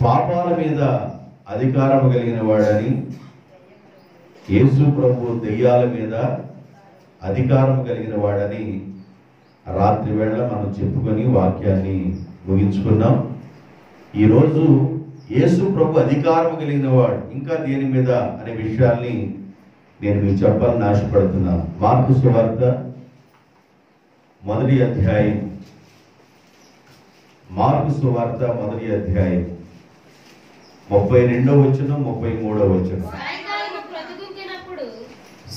పాపాల మీద అధికారం కలిగిన వాడని, యేసు ప్రభు దెయ్యాల మీద అధికారం కలిగిన వాడని రాత్రి వేళ మనం చెప్పుకొని వాక్యాన్ని ముగించుకున్నాం. ఈరోజు యేసు ప్రభు అధికారం కలిగిన వాడు ఇంకా దేని మీద అనే విషయాల్ని నేను మీకు చెప్పాలని ఆశపడుతున్నాను. మార్కు సువార్త 1వ అధ్యాయం, మార్కు సువార్త 1వ అధ్యాయం 32వ వచనం 33వ వచనం.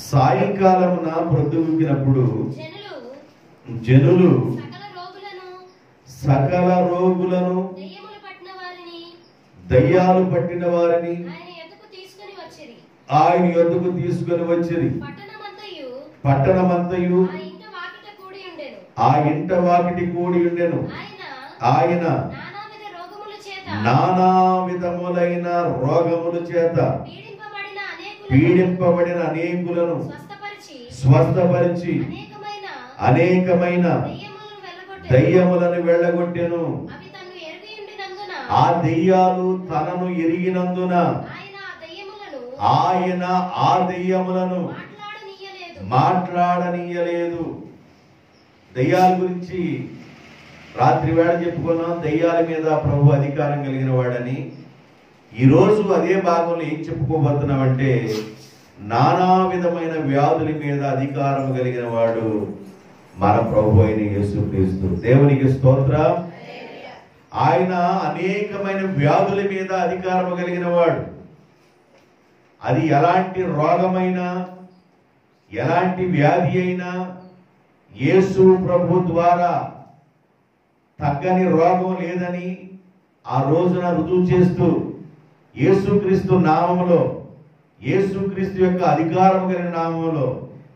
సాయంకాలమున ప్రొద్దుగుకినప్పుడు జనులు సకల రోగులను దయ్యాలు పట్టిన వారిని ఆయన యొద్దకు తీసుకొని వచ్చిరి. పట్టణమంతయు ఆ ఇంట వాకిటి కూడి ఉండెను. ఆయన నానా విధములైన రోగముల చేత పీడింపబడిన అనేకులను స్వస్థపరిచి అనేకమైన దయ్యములను వెళ్ళగొట్టెను. ఆ దయ్యాలు తనను ఎరిగినందున ఆయన ఆ దయ్యములను మాట్లాడనీయలేదు. దయ్యాల గురించి రాత్రి వేళ చెప్పుకున్నాం. దయ్యాల మీద ప్రభు అధికారం కలిగిన వాడని. ఈరోజు అదే భాగంలో ఏం చెప్పుకోబోతున్నామంటే, నానా విధమైన వ్యాధుల మీద అధికారం కలిగిన వాడు మన ప్రభు అయిన యేసుక్రీస్తు. దేవునికి స్తోత్రం. ఆయన అనేకమైన వ్యాధుల మీద అధికారం కలిగిన వాడు. అది ఎలాంటి రోగమైనా, ఎలాంటి వ్యాధి అయినా యేసు ప్రభు ద్వారా తగ్గని రోగం లేదని ఆ రోజున రుజువు చేస్తూ యేసుక్రీస్తు నామములో, యేసుక్రీస్తు యొక్క అధికారం కలిగిన నామములో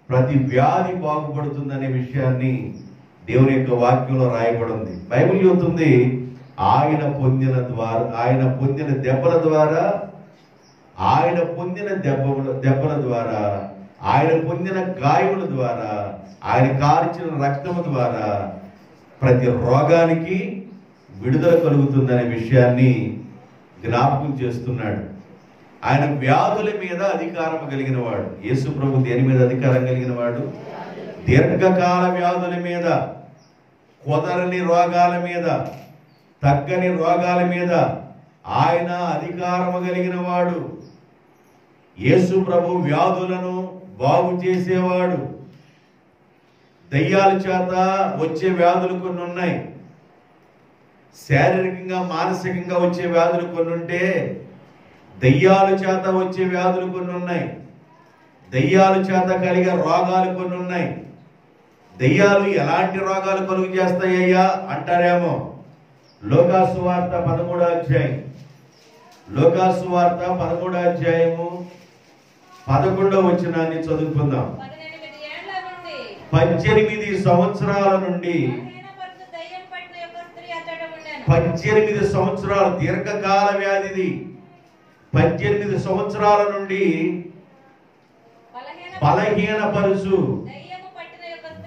ప్రతి వ్యాధి బాగుపడుతుందనే విషయాన్ని దేవుని యొక్క వాక్యంలో రాయబడింది. బైబిల్ చెబుతుంది, ఆయన పొందిన దెబ్బల ద్వారా, ఆయన పొందిన దెబ్బల ద్వారా, ఆయన పొందిన గాయముల ద్వారా, ఆయన కార్చిన రక్తము ద్వారా ప్రతి రోగానికి విడుదల కలుగుతుందనే విషయాన్ని జ్ఞాపకం చేస్తున్నాడు. ఆయన వ్యాధుల మీద అధికారం కలిగిన వాడు. యేసు ప్రభు దేని మీద అధికారం కలిగిన వాడు? దీర్ఘకాల వ్యాధుల మీద, కుదరని రోగాల మీద, తగ్గని రోగాల మీద ఆయన అధికారం కలిగిన వాడు. యేసు ప్రభు వ్యాధులను బాగు చేసేవాడు. దయ్యాల చేత వచ్చే వ్యాధులు కొన్ని ఉన్నాయి. శారీరకంగా మానసికంగా వచ్చే వ్యాధులు కొన్ని ఉంటే, దయ్యాల చేత వచ్చే వ్యాధులు కొన్ని ఉన్నాయి. దయ్యాల చేత కలిగే రోగాలు కొన్ని ఉన్నాయి. దయ్యాలు ఎలాంటి రోగాలు కలుగు చేస్తాయ్యా అంటారేమో. లోకాసు వార్త 13వ అధ్యాయం, లోకాసు వార్త 13వ అధ్యాయము 11వ వచనాన్ని చదువుకుందాం. 18 సంవత్సరాల నుండి 18 సంవత్సరాలు దీర్ఘకాల వ్యాధిది. 18 సంవత్సరాల నుండి బలహీనపరుచు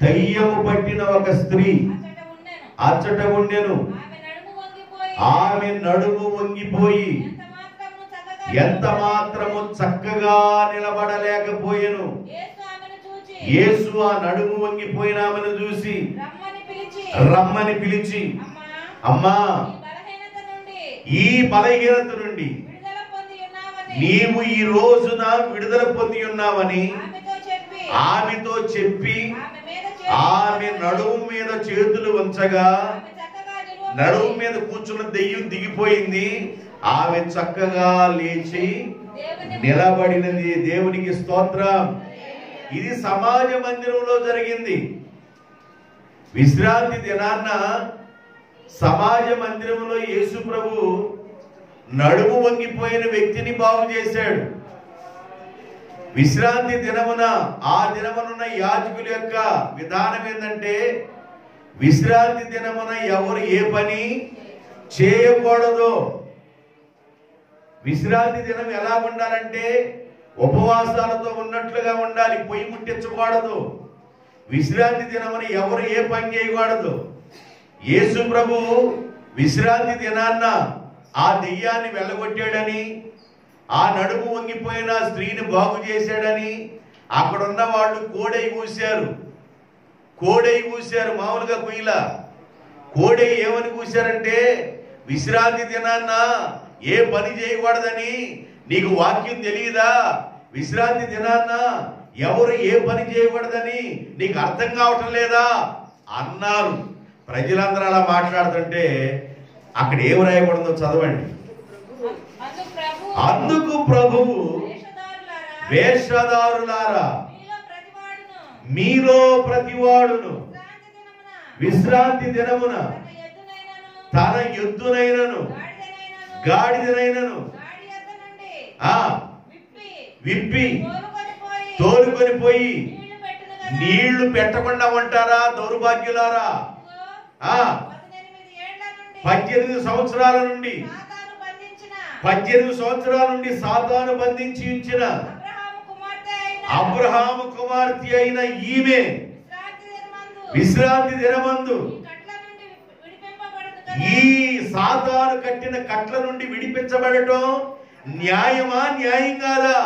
దయ్యము పట్టిన ఒక స్త్రీ అచ్చట ఉండెను. ఆమె నడుము వంగిపోయి ఎంత మాత్రము చక్కగా నిలబడలేకపోయెను. యేసు ఆ నడుము వంగిపోయిన ఆమెను చూసి రమ్మని పిలిచి, అమ్మా, ఈ బలహీనత నుండి నీవు ఈ రోజున విడుదల పొంది ఉన్నావని ఆమెతో చెప్పి ఆమె నడుము మీద చేతులు ఉంచగా నడుము మీద కూర్చున్న దెయ్యం దిగిపోయింది. ఆమె చక్కగా లేచి నిలబడినది. దేవునికి స్తోత్రం. ఇది సమాజ మందిరంలో జరిగింది. విశ్రాంతి దినాన్న సమాజ మందిరంలో యేసు ప్రభు నడుము వంగిపోయిన వ్యక్తిని బాగు చేశాడు. విశ్రాంతి దినమున, ఆ దినమున యాజకుల యొక్క విధానం ఏంటంటే, విశ్రాంతి దినమున ఎవరు ఏ పని చేయకూడదు. విశ్రాంతి దినం ఎలా ఉండాలంటే ఉపవాసాలతో ఉన్నట్లుగా ఉండాలి. పొయ్యి ముట్టించకూడదు. విశ్రాంతి దినమున ఎవరు ఏ పని చేయకూడదు. యేసు ప్రభు విశ్రాంతి దినాన్న ఆ దెయ్యాన్ని వెళ్ళగొట్టాడని, ఆ నడుము వంగిపోయిన స్త్రీని బాగు చేశాడని అక్కడున్న వాళ్ళు కోడై కూశారు. కోడై కూశారు, మామూలుగా కుయ్యలా. కోడై ఏమని కూశారంటే, విశ్రాంతి దినాన్న ఏ పని చేయకూడదని నీకు వాక్యం తెలియదా? విశ్రాంతి దినాన్న ఎవరు ఏ పని చేయకూడదని నీకు అర్థం కావటం లేదా అన్నారు. ప్రజలందరూ అలా మాట్లాడుతుంటే అక్కడ ఏం రాయబడిందో చదవండి. అందుకు ప్రభువు, వేషధారులారా, మీలో ప్రతివాడును విశ్రాంతి దినమున తన ఎద్దునైనను గాడిదనైనను విప్పి తోలుకొని పోయి నీళ్లు పెట్టకుండా ఉంటారా దౌర్భాగ్యులారా? 18 సంవత్సరాల నుండి 18 సంవత్సరాల నుండి సాతాను బంధించి ఉంచిన అబ్రహాము కుమార్తె అయిన ఈమె విశ్రాంతి దినమందు ఈ సాతాను కట్టిన కట్ల నుండి విడిపించబడటం న్యాయమా, న్యాయం కాదా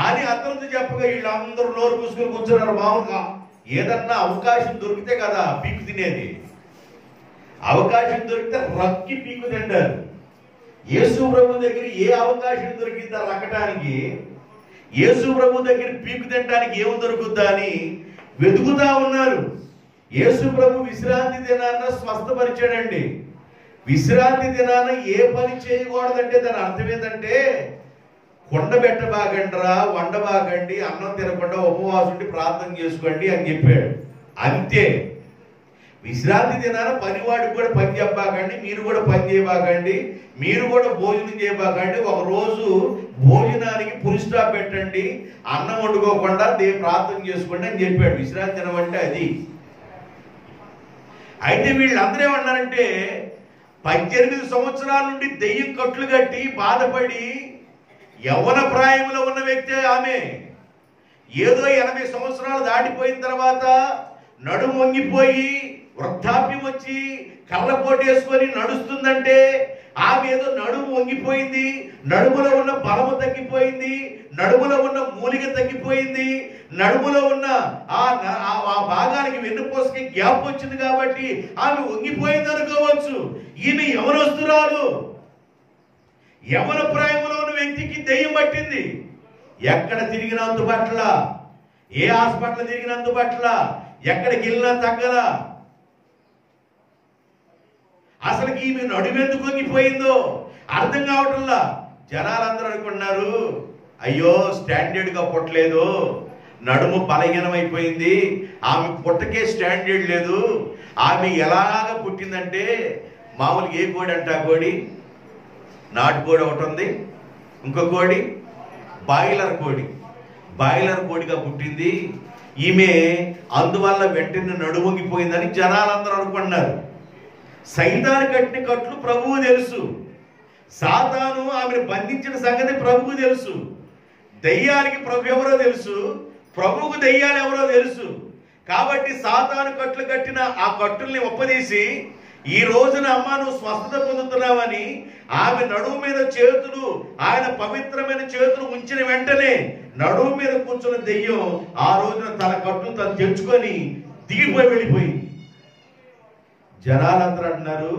అని అతనితో చెప్పగా వీళ్ళందరూ నోరు పూసుకొని కూర్చున్నారు. మామూలుగా ఏదన్నా అవకాశం దొరికితే కదా పీకు తినేది. అవకాశం దొరికితే రక్కి పీకు తింటారు. యేసు ప్రభు దగ్గర ఏ అవకాశం దొరికిందా రక్కటానికి, యేసు ప్రభు దగ్గర పీకు తినడానికి ఏమి దొరుకుద్దా అని వెతుకుతా ఉన్నారు. యేసు ప్రభు విశ్రాంతి దినాన్న స్వస్థపరిచాడండి. విశ్రాంతి దినాన ఏ పని చేయకూడదంటే దాని అర్థం ఏంటంటే, కొండబెట్టబాగండిరా, వండబాగండి, అన్నం తినకుండా ఉపవాసం ఉండి ప్రార్థన చేసుకోండి అని చెప్పాడు. అంతే. విశ్రాంతి దినాన పనివాడికి కూడా పని చెప్పబాకండి, మీరు కూడా పని చేయబాకండి, మీరు కూడా భోజనం చేయబాకండి, ఒక రోజు భోజనానికి ఫుల్ స్టాప్ పెట్టండి, అన్నం వండుకోకుండా ప్రార్థన చేసుకోండి అని చెప్పాడు. విశ్రాంతి దినం అంటే అది. అయితే వీళ్ళందరూ ఏమన్నారంటే, 18 సంవత్సరాల నుండి దెయ్యం కట్లు కట్టి బాధపడి యవ్వన ప్రాయంలో ఉన్న వ్యక్తి ఆమె. ఏదో 80 సంవత్సరాలు దాటిపోయిన తర్వాత నడుము వంగిపోయి వృద్ధాప్యం వచ్చి కళ్ళపోటు వేసుకొని నడుస్తుందంటే ఆమె ఏదో నడుము వంగిపోయింది, నడుములో ఉన్న బలము తగ్గిపోయింది, నడుములో ఉన్న మూలిక తగ్గిపోయింది, నడుములో ఉన్న ఆ భాగానికి వెన్నుపోసకి గ్యాప్ వచ్చింది కాబట్టి ఆమె వంగిపోయింది అనుకోవచ్చు. ఈమె యవనస్తురాలు, యవన ప్రాయంలో ఉన్న వ్యక్తికి దెయ్యం పట్టింది. ఎక్కడ తిరిగిన అందుబట్ల, ఏ హాస్పిటల్ తిరిగిన అందుబట్ల, ఎక్కడికి వెళ్ళినా తగ్గల. అసలు ఈమె నడుమెందుకు వంగిపోయిందో అర్థం కావటంలా. జనాలందరూ అనుకున్నారు, అయ్యో స్టాండర్డ్ గా పుట్టలేదు, నడుము బలహీనమైపోయింది, ఆమె పుట్టకే స్టాండర్డ్ లేదు. ఆమె ఎలాగ పుట్టిందంటే, మామూలుగా ఏ కోడి అంట కోడి, నాటుకోడి ఒకటి ఉంది, ఇంకో కోడి బాయిలర్ కోడి, బాయిలర్ కోడిగా పుట్టింది ఈమె. అందువల్ల వెంటనే నడుముగిపోయిందని జనాలందరూ అనుకున్నారు. సైతాను కట్టిన కట్లు ప్రభువు తెలుసు, సాతాను ఆమెను బంధించిన సంగతి ప్రభువు తెలుసు, దెయ్యానికి ప్రభు ఎవరో తెలుసు, ప్రభువుకు దెయ్యాలు ఎవరో తెలుసు. కాబట్టి సాతాను కట్లు కట్టిన ఆ కట్టుల్ని ఒప్పదీసి, ఈ రోజున అమ్మ నువ్వు స్వస్థత పొందుతున్నావని ఆమె నడుము మీద చేతులు, ఆయన పవిత్రమైన చేతులు ఉంచిన వెంటనే నడుము మీద కూర్చున్న దెయ్యం ఆ రోజున తన కట్టును తను తెచ్చుకొని దిగిపోయి వెళ్ళిపోయింది. జనాలందరూ అంటున్నారు,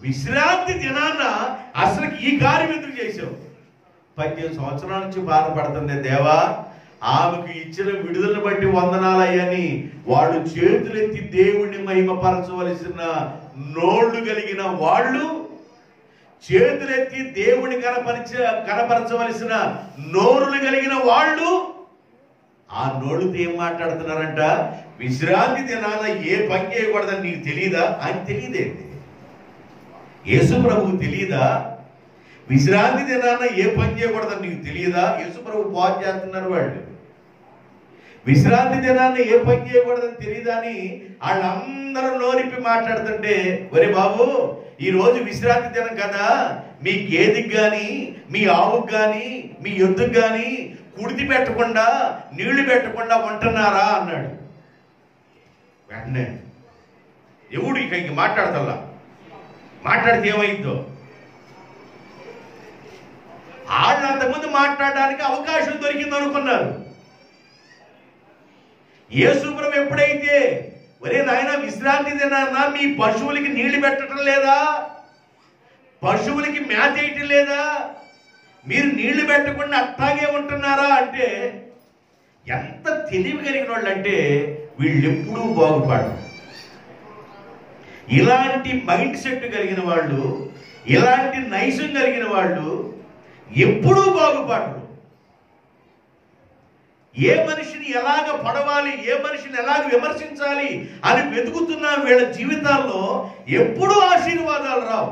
విశ్రాంతి దినాన్న అసలు ఈ కార్యం ఎందుకు చేసావు? 18 సంవత్సరాల నుంచి బాధపడుతుంది దేవా, ఆమెకు ఇచ్చిన విడుదలను బట్టి వందనాలయ్యని వాళ్ళు చేతులెత్తి దేవుణ్ణి మహిమపరచవలసిన నోళ్లు కలిగిన వాళ్ళు, చేతులెత్తి దేవుని కనపరచవలసిన నోరులు కలిగిన వాళ్ళు ఆ నోళ్ళతో ఏం మాట్లాడుతున్నారంట? విశ్రాంతి దినాన ఏ పని చేయకూడదని నీకు తెలియదా అని. తెలియదేంటి? యేసు ప్రభువు తెలియదా? విశ్రాంతి దినాన ఏ పని చేయకూడదని నీకు తెలియదా? యేసు ప్రభు బాగు చేస్తున్నారు వాళ్ళు. విశ్రాంతి దినాన్ని ఏ పని చేయకూడదని తెలియదా అని వాళ్ళందరూ నోరిప్పి మాట్లాడుతుంటే, ఒరే బాబు, ఈ రోజు విశ్రాంతి దినం కదా, మీ గేదెకి కానీ, మీ ఆవుకి కానీ, మీ ఎద్దుకు కానీ కుడితి పెట్టకుండా, నీళ్లు పెట్టకుండా ఉంటున్నారా అన్నాడు. వెంటనే ఎవడు ఇక మాట్లాడతల్లా, మాట్లాడితే ఏమైందో వాళ్ళు అంతకుముందు మాట్లాడడానికి అవకాశం దొరికింది అనుకున్నారు. యేసుప్రభు ఎప్పుడైతే ఒరే నాయన విశ్రాంతి దినాన్న మీ పశువులకి నీళ్లు పెట్టడం లేదా, పశువులకి మేత వేయటం లేదా, మీరు నీళ్లు పెట్టకుండా అట్టాగే ఉంటున్నారా అంటే ఎంత తెలివి కలిగిన వాళ్ళు అంటే వీళ్ళు ఎప్పుడూ బాగుపడరు. ఇలాంటి మైండ్ సెట్ కలిగిన వాళ్ళు, ఇలాంటి నైజం కలిగిన వాళ్ళు ఎప్పుడూ బాగుపడరు. ఏ మనిషిని ఎలాగ పడవాలి, ఏ మనిషిని ఎలాగ విమర్శించాలి అని వెతుకుతున్న వీళ్ళ జీవితాల్లో ఎప్పుడూ ఆశీర్వాదాలు రావు.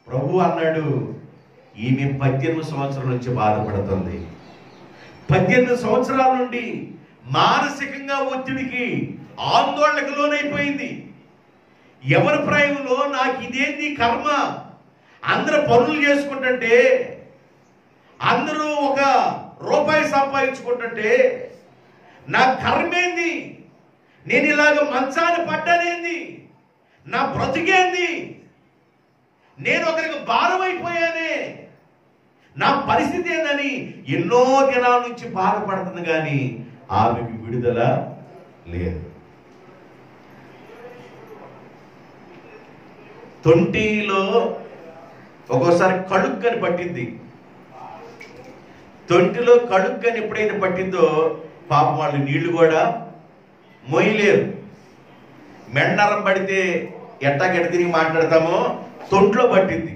ప్రభు అన్నాడు, ఈమె 18 సంవత్సరాల నుంచి బాధపడుతుంది. 18 సంవత్సరాల నుండి మానసికంగా ఒత్తిడికి, ఆందోళనకు లోనైపోయింది. ఎవరి ప్రాయంలో నాకు ఇదేంది కర్మ, అందరూ పనులు చేసుకుంటుంటే, అందరూ ఒక రూపాయి సంపాదించుకుంటుంటే నా కర్మేంది, నేను ఇలాగ మంచాన్ని పడ్డానేంది, నా బ్రతికేంది, నేను ఒకరికి భారం అయిపోయానే, నా పరిస్థితి ఏందని ఎన్నో దినాల నుంచి బాధపడుతుంది. కానీ ఆమెకు విడుదల లేదు. తొంటిలో ఒక్కోసారి కడుక్కని పట్టింది. తొంటిలో కడుక్కని ఎప్పుడైతే పట్టిందో పాపం వాళ్ళు నీళ్లు కూడా మోయలేరు. మెండరం పడితే ఎట్టాగెట తిరిగి మాట్లాడతామో తొంట్లో పట్టింది.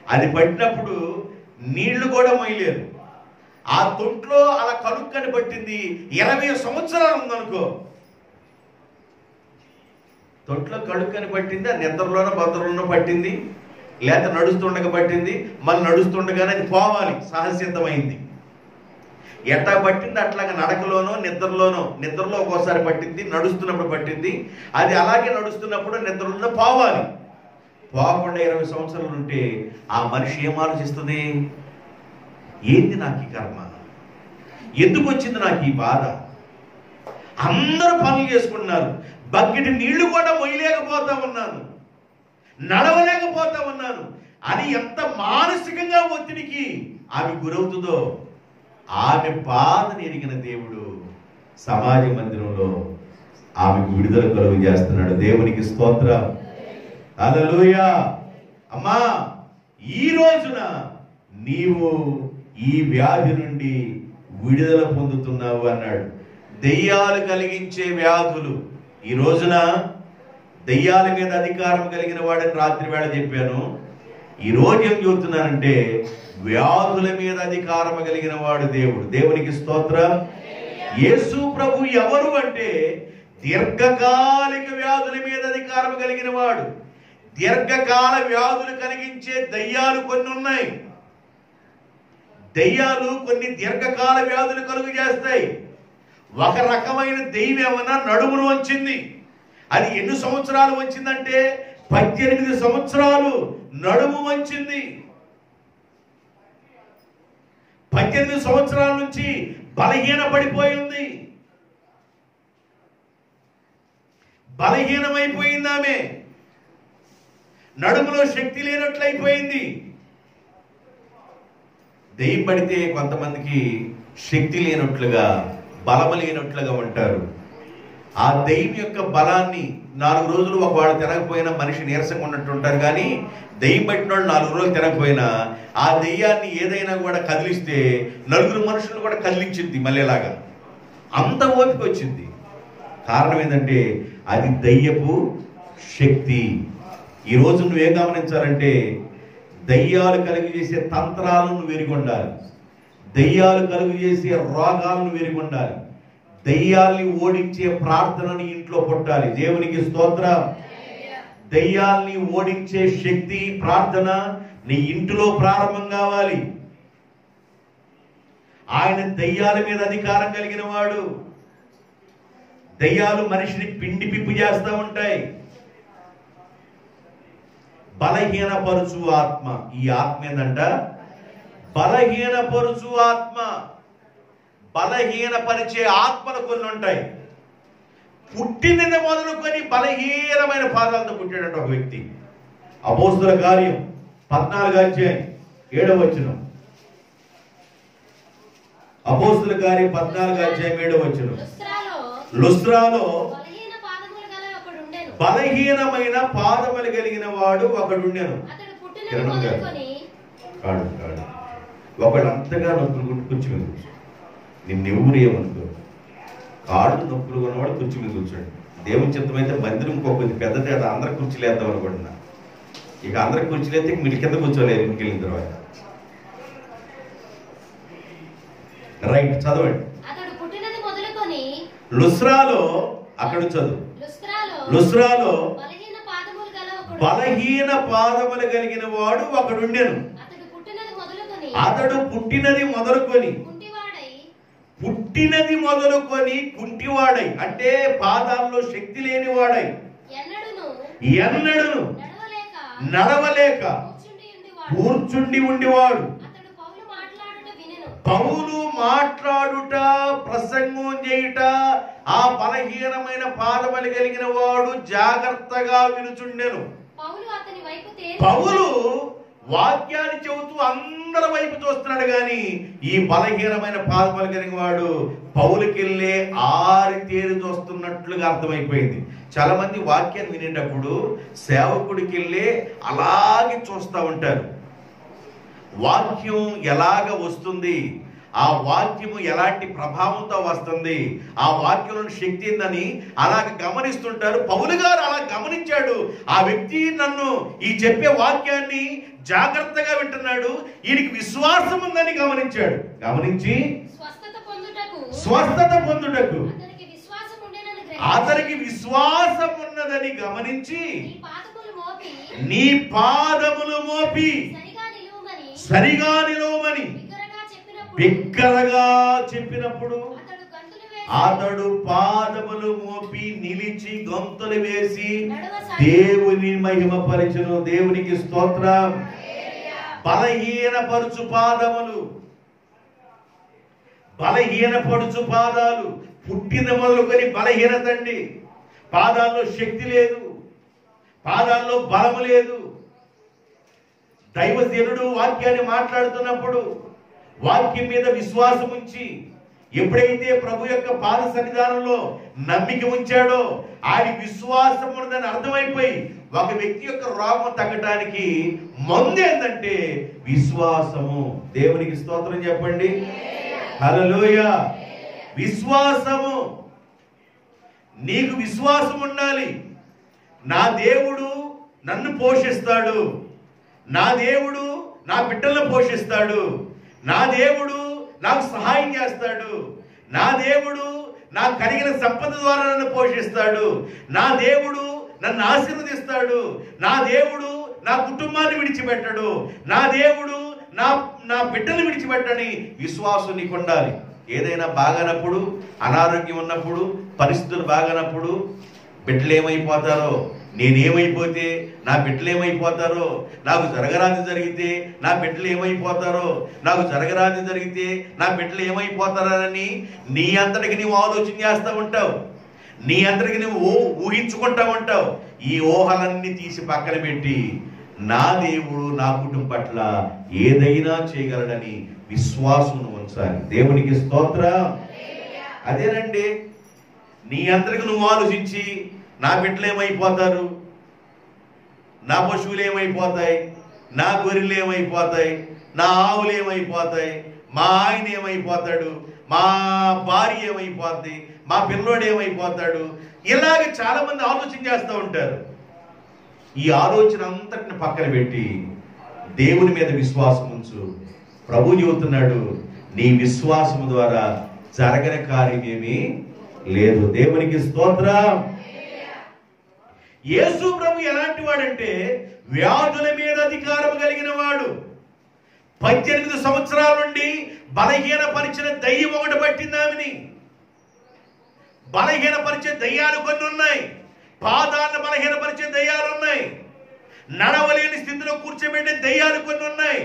అది పట్టినప్పుడు నీళ్లు కూడా మోయలేరు. ఆ తొంట్లో అలా కడుక్కని పట్టింది. 20 సంవత్సరాలు ఉందనుకో, తొంట్లో కడుక్కని పట్టింది. ఆ నిద్రలోనో భద్రలోనో పట్టింది, లేక నడుస్తుండగా పట్టింది. మళ్ళీ నడుస్తుండగానే అది పోవాలి, సహసిద్ధమైంది. ఎట్టా పట్టింది అట్లాగా నడకలోనో నిద్రలోనో, నిద్రలో ఒక్కోసారి పట్టింది, నడుస్తున్నప్పుడు పట్టింది. అది అలాగే నడుస్తున్నప్పుడు నిద్రలో పోవాలి. పోకుండా 20 సంవత్సరాలు ఉంటే ఆ మనిషి ఏం ఆలోచిస్తుంది, ఏంది నాకు ఈ కర్మ, ఎందుకు వచ్చింది నాకు ఈ బాధ, అందరూ పనులు చేసుకుంటున్నారు, బకెట్ నీళ్లు కూడా మొయ్యలేకపోతా ఉన్నాను, నడవలేకపోతా ఉన్నాను అని ఎంత మానసికంగా ఒత్తిడికి ఆమె గురవుతుందో, ఆమె బాధను ఎరిగిన దేవుడు సమాజ మందిరంలో ఆమెకు విడుదల కలుగు చేస్తున్నాడు. దేవునికి స్తోత్రం, హల్లెలూయా. అమ్మా, ఈ రోజున నీవు ఈ వ్యాధి నుండి విడుదల పొందుతున్నావు అన్నాడు. దెయ్యాలు కలిగించే వ్యాధులు, ఈ రోజున దెయ్యాల మీద అధికారం కలిగిన వాడని రాత్రి వేళ చెప్పాను. ఈ రోజు ఏం చెబుతున్నానంటే వ్యాధుల మీద అధికారం కలిగిన వాడు దేవుడు. దేవునికి స్తోత్రం. యేసు ప్రభు ఎవరు అంటే దీర్ఘకాలిక వ్యాధుల మీద అధికారం కలిగిన వాడు. దీర్ఘకాల వ్యాధులు కలిగించే దయ్యాలు కొన్ని ఉన్నాయి. దయ్యాలు కొన్ని దీర్ఘకాల వ్యాధులు కలుగు చేస్తాయి. ఒక రకమైన దెయ్యం ఏమన్నా నడుమును వంచింది. అది ఎన్ని సంవత్సరాలు వచ్చిందంటే 18 సంవత్సరాలు నడుము వంచింది. 18 సంవత్సరాల నుంచి బలహీన పడిపోయింది, బలహీనమైపోయింది. ఆమె నడుములో శక్తి లేనట్లయిపోయింది. దెయ్యం పడితే కొంతమందికి శక్తి లేనట్లుగా, బలము లేనట్లుగా ఉంటారు. ఆ దెయ్యం యొక్క బలాన్ని 4 రోజులు ఒకవాడు తినకపోయినా మనిషి నీరసంగా ఉన్నట్టు ఉంటారు. కానీ దెయ్యం పట్టిన వాళ్ళు 4 రోజులు తినకపోయినా ఆ దెయ్యాన్ని ఏదైనా కూడా కదిలిస్తే 4 మనుషులు కూడా కదిలించింది మళ్ళీలాగా. అంత ఓపిక వచ్చింది. కారణం ఏంటంటే అది దయ్యపు శక్తి. ఈరోజు నువ్వేం గమనించాలంటే దయ్యాలు కలుగు చేసే తంత్రాలను వెరిగొండాలి, దయ్యాలు కలుగు చేసే రోగాలను వెరిగొండాలి, దయ్యాల్ని ఓడించే ప్రార్థనని ఇంట్లో పుట్టాలి. దేవునికి స్తోత్రం. దయ్యాల్ని ఓడించే శక్తి, ప్రార్థన నీ ఇంటిలో ప్రారంభం కావాలి. ఆయన దయ్యాల మీద అధికారం కలిగిన వాడు. దయ్యాలు మనిషిని పిండి పిప్పి చేస్తూ ఉంటాయి. బలహీనపరుచు ఆత్మ. ఈ ఆత్మ ఏందంట? బలహీనపరుచు ఆత్మ. బలహీనపరిచే ఆత్మలు కొన్ని ఉంటాయి. పుట్టిన మొదలుకొని బలహీనమైన పాదాలతో పుట్టాడంట ఒక వ్యక్తి. అపోస్తుల కార్యం 14 అపోస్తుల కార్యం 14 లుస్త్రాలో బలహీనమైన పాదములు కలిగిన వాడు ఒకడుండెను. ఒకడు అంతగా నొప్పులు కొట్టి కూర్చు మీద కూర్చో. నిన్నెవరు ఏమనుకో, కాళ్ళు నొప్పులు కొన్నవాడు కూర్చు మీద కూర్చోండి. దేవుని చిత్తమైతే మందిరం ఇంకొకటి పెద్దది, అది అందరు కుర్చీలేద్దాం అనుకుంటున్నా. ఇక అందరికి కుర్చీలేస్తే మీరు కింద కూర్చోలేరు ఇంటికి వెళ్ళిన తర్వాత. రైట్, చదవండి. లుస్త్రాలో, అక్కడ చదువు. లుస్త్రాలో బలహీన పాదములు కలిగిన వాడు ఒకడుండెను. అతడు పుట్టినది మొదలుకొని కుంటివాడై, అంటే పాదాల్లో శక్తి లేని వాడై, ఎన్నడను నడవలేక కూర్చుండి ఉండేవాడు. పౌలు మాట్లాడుట, ప్రసంగం చేయుట, ఆ బలహీనమైన పాదములు కలిగిన వాడు జాగ్రత్తగా వినుచుండెను. పౌలు వాక్యాన్ని చెబుతూ అందరి వైపు చూస్తున్నాడు, గాని ఈ బలహీనమైన పాదములు కలిగిన వాడు పౌలుకెళ్ళే ఆరితేరి చూస్తున్నట్లుగా అర్థమైపోయింది. చాలా మంది వాక్యాన్ని వినేటప్పుడు సేవకుడికి వెళ్ళే అలాగే చూస్తూ ఉంటారు. వాక్యం ఎలాగ వస్తుంది, ఆ వాక్యము ఎలాంటి ప్రభావంతో వస్తుంది, ఆ వాక్యంలోని శక్తి ఏందని అలాగ గమనిస్తుంటారు. పౌలు గారు అలా గమనించాడు. ఆ వ్యక్తి నన్ను ఈ చెప్పే వాక్యాన్ని జాగ్రత్తగా వింటున్నాడు, ఈయనకి విశ్వాసం ఉందని గమనించాడు. గమనించి స్వస్థత పొందుటకు అతనికి విశ్వాసం ఉన్నదని గమనించి నీ పాదములు మోపి సరిగా నిలవమని బిగ్గరగా చెప్పినప్పుడు అతడు పాదములు మోపి నిలిచి గంతులు వేసి దేవుని మహిమపరచును. దేవునికి స్తోత్రం. బలహీనపరుచు పాదాలు, పుట్టిన మొదలుకొని బలహీనత అండి. పాదాల్లో శక్తి లేదు, పాదాల్లో బలము లేదు. దైవజనుడు వాక్యాన్ని మాట్లాడుతున్నప్పుడు వాక్యం మీద విశ్వాసం ఉంచి, ఎప్పుడైతే ప్రభు యొక్క పాద సన్నిధానంలో నమ్మిక ఉంచాడో ఆయన విశ్వాసం ఉన్నదని అర్థమైపోయి, ఒక వ్యక్తి యొక్క రోగం తగ్గటానికి మందు ఏంటంటే విశ్వాసము. దేవునికి స్తోత్రం చెప్పండి. హల్లెలూయా. విశ్వాసము. నీకు విశ్వాసం ఉండాలి. నా దేవుడు నన్ను పోషిస్తాడు, నా దేవుడు నా బిడ్డలను పోషిస్తాడు, నా దేవుడు నాకు సహాయం చేస్తాడు, నా దేవుడు నాకు కలిగిన సంపద ద్వారా నన్ను పోషిస్తాడు, నా దేవుడు నన్ను ఆశీర్వదిస్తాడు, నా దేవుడు నా కుటుంబాన్ని విడిచిపెట్టడు, నా దేవుడు నా బిడ్డను విడిచిపెట్టని విశ్వాసం నీకు ఉండాలి. ఏదైనా బాగానప్పుడు, అనారోగ్యం ఉన్నప్పుడు, పరిస్థితులు బాగానప్పుడు బిడ్డలు ఏమైపోతారో, నేనేమైపోతే నా బిడ్డలు ఏమైపోతారో, నాకు జరగరాని జరిగితే నా బిడ్డలు ఏమైపోతారో, నాకు జరగరాని జరిగితే నా బిడ్డలు ఏమైపోతారని నీ అంతటికి నీవు ఆలోచన చేస్తూ ఉంటావు, నీ అంతటికి నువ్వు ఊహించుకుంటా ఉంటావు. ఈ ఊహలన్నీ తీసి పక్కన పెట్టి నా దేవుడు నా కుటుంబం పట్ల ఏదైనా చేయగలడని విశ్వాసం ఉంచాలి. దేవునికి స్తోత్రం. అదేనండి, నీ అంతటికి నువ్వు ఆలోచించి నా బిడ్డలు ఏమైపోతారు, నా పశువులు ఏమైపోతాయి, నా గొర్రెలు ఏమైపోతాయి, నా ఆవులు ఏమైపోతాయి, మా ఆయన ఏమైపోతాడు, మా భార్య ఏమైపోద్ది, మా పిల్లోడు ఏమైపోతాడు, ఇలాగ చాలా మంది ఆలోచన చేస్తూ ఉంటారు. ఈ ఆలోచన అంతటిని పక్కన పెట్టి దేవుని మీద విశ్వాసం ఉంచు. ప్రభు చెబుతున్నాడు, నీ విశ్వాసం ద్వారా జరగని కార్యం ఏమీ లేదు. దేవునికి స్తోత్రం. యేసు ప్రభు ఎలాంటి వాడంటే వ్యాధుల మీద అధికారం కలిగిన వాడు. 18 సంవత్సరాల నుండి బలహీనపరిచిన దయ్యం ఒకటి పట్టింది ఆమెని. బలహీనపరిచే దయ్యాలు కొన్ని ఉన్నాయి, పాదాలను బలహీనపరిచే దయ్యాలు ఉన్నాయి, నడవలేని స్థితిలో కూర్చోబెట్టే దయ్యాలు కొన్ని ఉన్నాయి.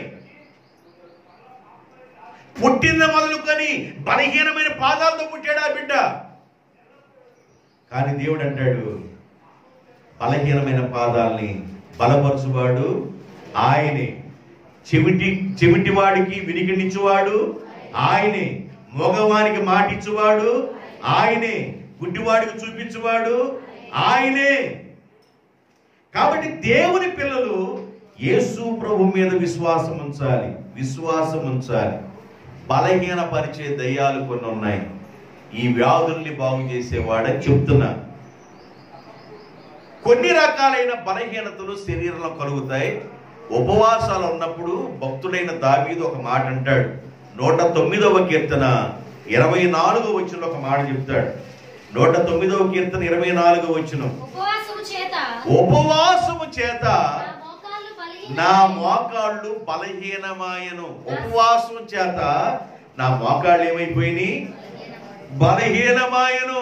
పుట్టిన మొదలుకొని బలహీనమైన పాదాలతో పుట్టాడు ఆ బిడ్డ. కానీ దేవుడు అంటాడు, బలహీనమైన పాదాలని బలపరచువాడు ఆయనే. చెవిటివాడికి వినికినిచ్చువాడు ఆయనే, మగవానికి మాటిచ్చువాడు ఆయనే, గుడ్డివాడికి చూపించువాడు ఆయనే. కాబట్టి దేవుని పిల్లలు యేసు ప్రభు మీద విశ్వాసం ఉంచాలి. బలహీన పరిచే దయ్యాలు కొన్ని ఉన్నాయి. ఈ వ్యాధుల్ని బాగు చేసేవాడని చెప్తున్నా. కొన్ని రకాలైన బలహీనతలు శరీరంలో కలుగుతాయి. ఉపవాసాలు ఉన్నప్పుడు భక్తుడైన దావీదు ఒక మాట అంటాడు. 109వ కీర్తన 24వ వచనంలో ఒక మాట చెప్తాడు. 109వ కీర్తన 24వ వచనం, ఉపవాసము చేత నా మోకాళ్ళు బలహీనమాయను. ఉపవాసం చేత నా మోకాళ్ళు ఏమైపోయినాయి? బలహీనమాయను.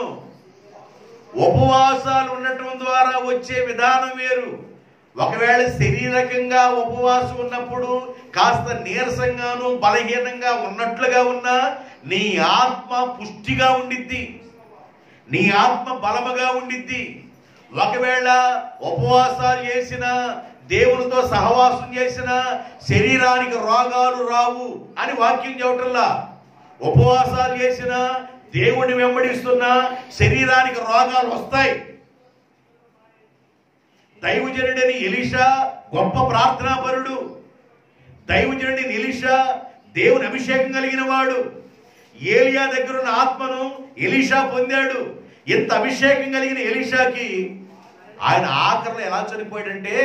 ఉపవాసాలు ఉండటం ద్వారా వచ్చే విధానం వేరు. ఒకవేళ శారీరకంగా ఉపవాసం ఉన్నప్పుడు కాస్త నీరసంగాను బలహీనంగా ఉన్నట్లుగా ఉన్నా నీ ఆత్మ పుష్టిగా ఉండిద్ది, నీ ఆత్మ బలముగా ఉండిద్ది. ఒకవేళ ఉపవాసాలు చేసిన, దేవునితో సహవాసం చేసిన శరీరానికి రోగాలు రావు అని వాక్యం చెప్పటంలా. ఉపవాసాలు చేసిన, దేవుని వెంబడిస్తున్నా శరీరానికి రోగాలు వస్తాయి. దైవజనుడని ఎలీషా గొప్ప ప్రార్థనాపరుడు. దైవజనుడిని ఎలీషా దేవుని అభిషేకం కలిగిన వాడు. ఏలియా దగ్గర ఉన్న ఆత్మను ఎలీషా పొందాడు. ఎంత అభిషేకం కలిగిన ఎలీషాకి ఆయన ఆఖరిలో ఎలా చనిపోయాడంటే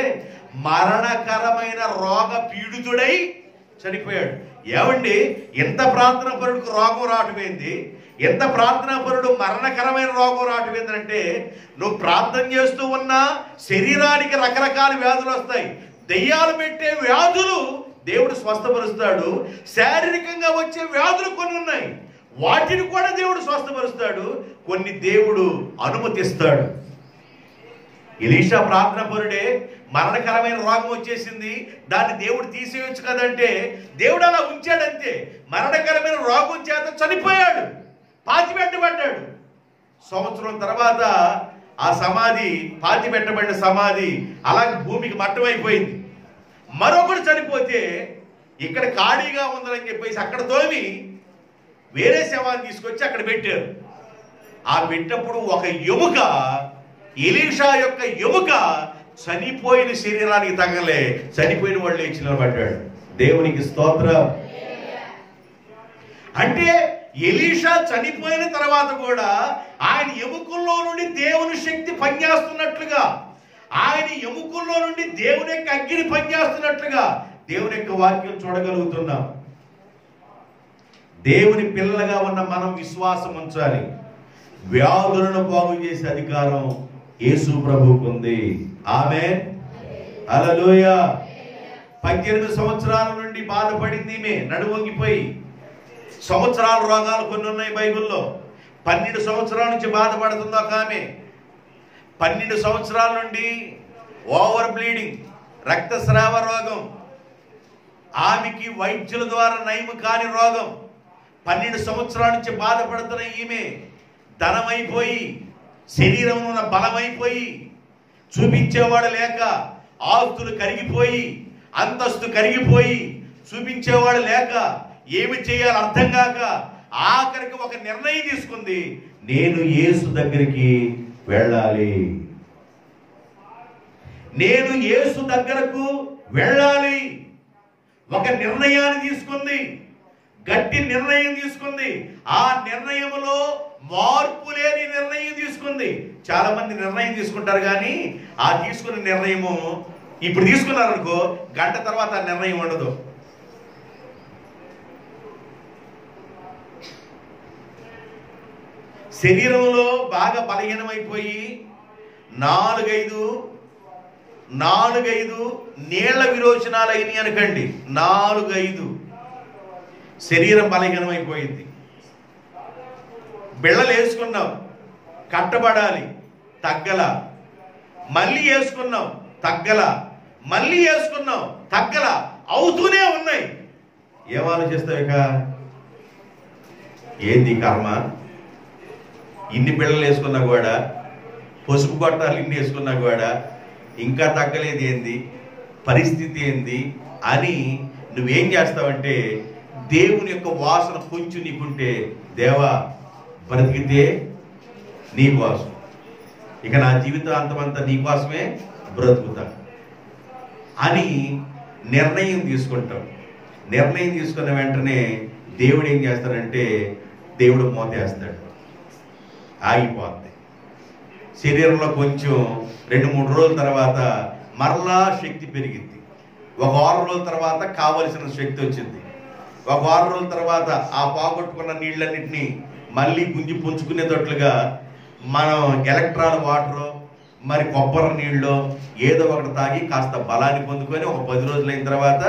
మరణకరమైన రోగ పీడితుడై చనిపోయాడు. ఏమండి, ఎంత ప్రార్థనా పరుడికి రోగం రావటమైంది, ఎంత ప్రార్థనా పరుడు మరణకరమైన రోగం రావటమైందంటే, నువ్వు ప్రార్థన చేస్తూ ఉన్నా శరీరానికి రకరకాల వ్యాధులు వస్తాయి. దెయ్యాలు పెట్టే వ్యాధులు దేవుడు స్వస్థపరుస్తాడు. శారీరకంగా వచ్చే వ్యాధులు కొన్ని ఉన్నాయి, వాటిని కూడా దేవుడు స్వస్థపరుస్తాడు. కొన్ని దేవుడు అనుమతిస్తాడు. ఎలీషా ప్రార్థన పరుడే, మరణకరమైన రోగం వచ్చేసింది, దాన్ని దేవుడు తీసేయచ్చు కదంటే దేవుడు అలా ఉంచాడంతే. మరణకరమైన రోగం చేత చనిపోయాడు, పాతిపెట్టబడ్డాడు. సంవత్సరం తర్వాత ఆ సమాధి, పాతిపెట్టబడిన సమాధి అలాగే భూమికి మట్టమైపోయింది. మరొకడు చనిపోతే ఇక్కడ ఖాళీగా ఉందని చెప్పేసి అక్కడ తోమి వేరే శవాన్ని తీసుకొచ్చి అక్కడ పెట్టారు. ఆ పెట్టినప్పుడు ఒక ఎముక, ఎలీషా యొక్క ఎముక చనిపోయిన శరీరానికి తగలే, చనిపోయిన వాళ్ళు లేచి నిలబడ్డాడు. దేవునికి స్తోత్రం. అంటే ఎలీషా చనిపోయిన తర్వాత కూడా ఆయన ఎముకల్లో నుండి దేవుని శక్తి పనిచేస్తున్నట్లుగా, ఆయన ఎముకల్లో నుండి దేవుని యొక్క అగ్ని పనిచేస్తున్నట్లుగా దేవుని యొక్క వాక్యం చూడగలుగుతున్నాం. దేవుని పిల్లలుగా ఉన్న మనం విశ్వాసం ఉంచాలి. వ్యాధులను బాగు చేసే అధికారం యేసు ప్రభువుకు ఉంది. ఆమేన్, హల్లెలూయా. 18 సంవత్సరాల నుండి బాధపడింది ఈమె, నడుమొంగిపోయి. సంవత్సరాల రోగాలు కొన్ని ఉన్నాయి బైబిల్లో. 12 సంవత్సరాల నుంచి బాధపడుతుంది ఒక ఆమె. 12 సంవత్సరాల నుండి ఓవర్ బ్లీడింగ్, రక్తస్రావ రోగం, ఆమెకి వైద్యుల ద్వారా నయం కాని రోగం. 12 సంవత్సరాల నుంచి బాధపడుతున్న ఈమె ధనమైపోయి, శరీరంలో ఉన్న బలమైపోయి, చూపించేవాడు లేక, ఆస్తులు కరిగిపోయి, అంతస్తు కరిగిపోయి, చూపించేవాడు లేక, ఏమి చేయాలో అర్థం కాక ఆఖరికి ఒక నిర్ణయం తీసుకుంది, నేను యేసు దగ్గరికి వెళ్ళాలి, నేను యేసు దగ్గరకు వెళ్ళాలి. ఒక నిర్ణయాన్ని తీసుకుంది, గట్టి నిర్ణయం తీసుకుంది. ఆ నిర్ణయంలో మార్పు లేని నిర్ణయం తీసుకుంది. చాలా మంది నిర్ణయం తీసుకుంటారు, కానీ ఆ తీసుకున్న నిర్ణయము ఇప్పుడు తీసుకున్నారనుకో, గంట తర్వాత ఆ నిర్ణయం ఉండదు. శరీరంలో బాగా బలహీనమైపోయి 4-5 నీళ్ల విరోచనాలు అయినాయి అనకండి. 4-5 శరీరం బలహీనమైపోయింది. బిళ్ళలు వేసుకున్నాం, కట్టబడాలి, తగ్గల. మళ్ళీ వేసుకున్నాం, తగ్గల. మళ్ళీ వేసుకున్నాం, తగ్గల. అవుతూనే ఉన్నాయి. ఏం ఆలోచిస్తావు? ఇక ఏంది కర్మ? ఇన్ని బిళ్ళలు వేసుకున్నా కూడా, పసుపు కొట్టాలు ఇన్ని వేసుకున్నా కూడా ఇంకా తగ్గలేదు, ఏంది పరిస్థితి ఏంది అని నువ్వేం చేస్తావంటే దేవుని యొక్క వాసన కొంచెం నీకుంటే, దేవా బ్రతికితే నీ కోసం, ఇక నా జీవితాంతమంతా నీ కోసమే బ్రతుకుతా అని నిర్ణయం తీసుకుంటాం. నిర్ణయం తీసుకున్న వెంటనే దేవుడు ఏం చేస్తాడంటే దేవుడు మోతేస్తాడు, ఆగిపోద్ది. శరీరంలో కొంచెం 2-3 రోజుల తర్వాత మరలా శక్తి పెరిగింది. ఒక 6 రోజుల తర్వాత కావలసిన శక్తి వచ్చింది. ఒక 6 రోజుల తర్వాత ఆ పోగొట్టుకున్న నీళ్ళన్నింటినీ మళ్ళీ గుంజి పుంజుకునేటట్లుగా మనం ఎలక్ట్రాల్ వాటర్, మరి కొబ్బరి నీళ్ళు ఏదో ఒకటి తాగి కాస్త బలాన్ని పొందుకొని ఒక 10 రోజులైన తర్వాత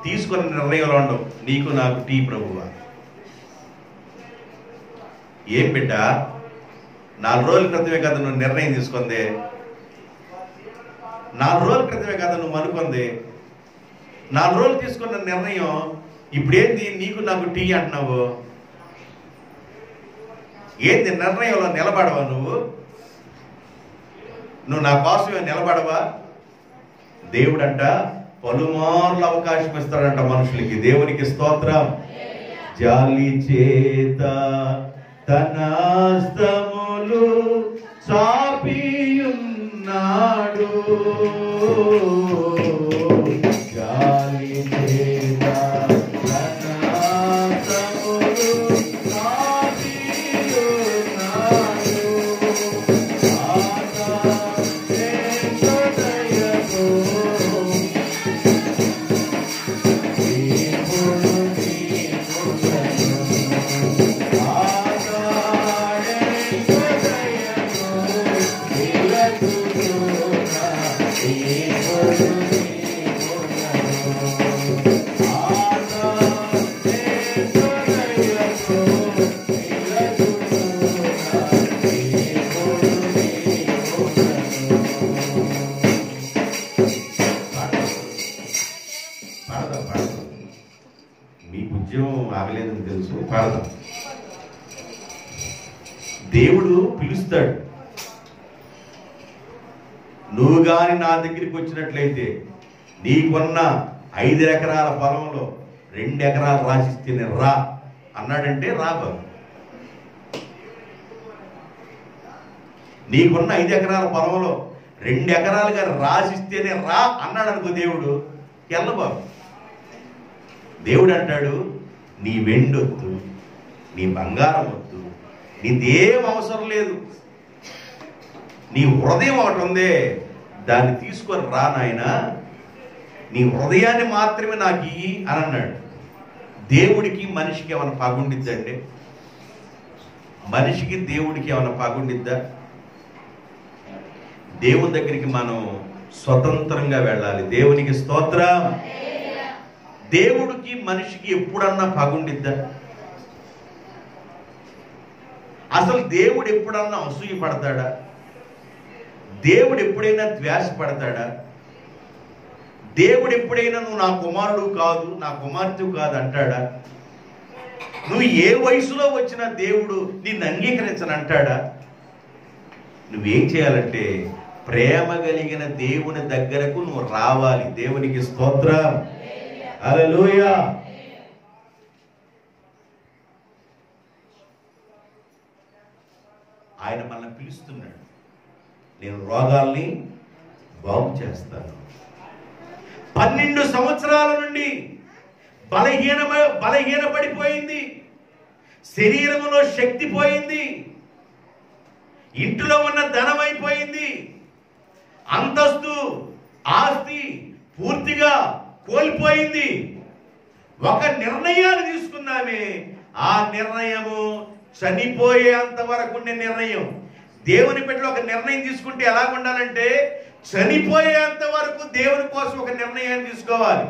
తీసుకున్న నిర్ణయంలో ఉండవు, నీకు నాకు టీ ప్రభువా. ఏం బిడ్డ, 4 రోజుల క్రితమే కదా నువ్వు నిర్ణయం తీసుకుందే, 4 రోజుల క్రితమే కదా నువ్వు అనుకుంది. 4 రోజులు తీసుకున్న నిర్ణయం ఇప్పుడేంది నీకు నాకు టీ అంటున్నావు? ఏంది నిర్ణయంలో నిలబడవా? నువ్వు నా కోసమే నిలబడవా? దేవుడంట పలుమార్లు అవకాశం ఇస్తాడంట మనుషులకి. దేవునికి స్తోత్రం. జాలి చేత తన హస్తములు చాపియున్నాడు, జాలి చేత తన హస్తములు చాపియున్నాడు, ఆగలేదని తెలుసు, పాడదాం. దేవుడు పిలుస్తాడు. నువ్వు గాని నా దగ్గరికి వచ్చినట్లయితే నీకున్న 5 ఎకరాల పొలంలో 2 ఎకరాలు రాసిస్తేనే రా అన్నాడంటే రా బాబు. నీకున్న 5 ఎకరాల పొలంలో 2 ఎకరాలుగా రాసిస్తేనే రా అన్నాడు అనుకో దేవుడు, ఎల్ల బాబు. దేవుడు అంటాడు, నీ వెండొద్దు, నీ బంగారం వద్దు, నీదేం అవసరం లేదు, నీ హృదయం ఒకటి ఉందే దాన్ని తీసుకొని రా నాయనా, నీ హృదయాన్ని మాత్రమే నాకు ఇయ్యి అని అన్నాడు. దేవుడికి మనిషికి ఏమైనా పగుండిద్దంటే? మనిషికి దేవుడికి ఏమైనా పగుండిద్దా? దేవుని దగ్గరికి మనం స్వతంత్రంగా వెళ్ళాలి. దేవునికి స్తోత్రం. దేవుడికి మనిషికి ఎప్పుడన్నా పగుండిద్దా? అసలు దేవుడు ఎప్పుడన్నా అసూయ పడతాడా? దేవుడు ఎప్పుడైనా ద్వేష పడతాడా? దేవుడు ఎప్పుడైనా నువ్వు నా కుమారుడు కాదు, నా కుమార్తె కాదు అంటాడా? నువ్వు ఏ వయసులో వచ్చినా దేవుడు నిన్ను అంగీకరించను అంటాడా? నువ్వేం చేయాలంటే ప్రేమ కలిగిన దేవుని దగ్గరకు నువ్వు రావాలి. దేవునికి స్తోత్రం. హల్లెలూయా. ఆయన మనల్ని పిలుస్తున్నాడు. నేను రోగాల్ని బాగు చేస్తాను. 12 సంవత్సరాల నుండి బలహీనపడిపోయింది, శరీరంలో శక్తి పోయింది, ఇంట్లో ఉన్న ధనం అయిపోయింది, అంతస్తు ఆస్తి పూర్తిగా కోల్పోయింది. ఒక నిర్ణయాన్ని తీసుకున్నామే, ఆ నిర్ణయము చనిపోయేంత వరకు ఉండే నిర్ణయం. దేవుని బిడ్డలు ఒక నిర్ణయం తీసుకుంటే ఎలా ఉండాలంటే చనిపోయేంత వరకు దేవుని కోసం ఒక నిర్ణయాన్ని తీసుకోవాలి.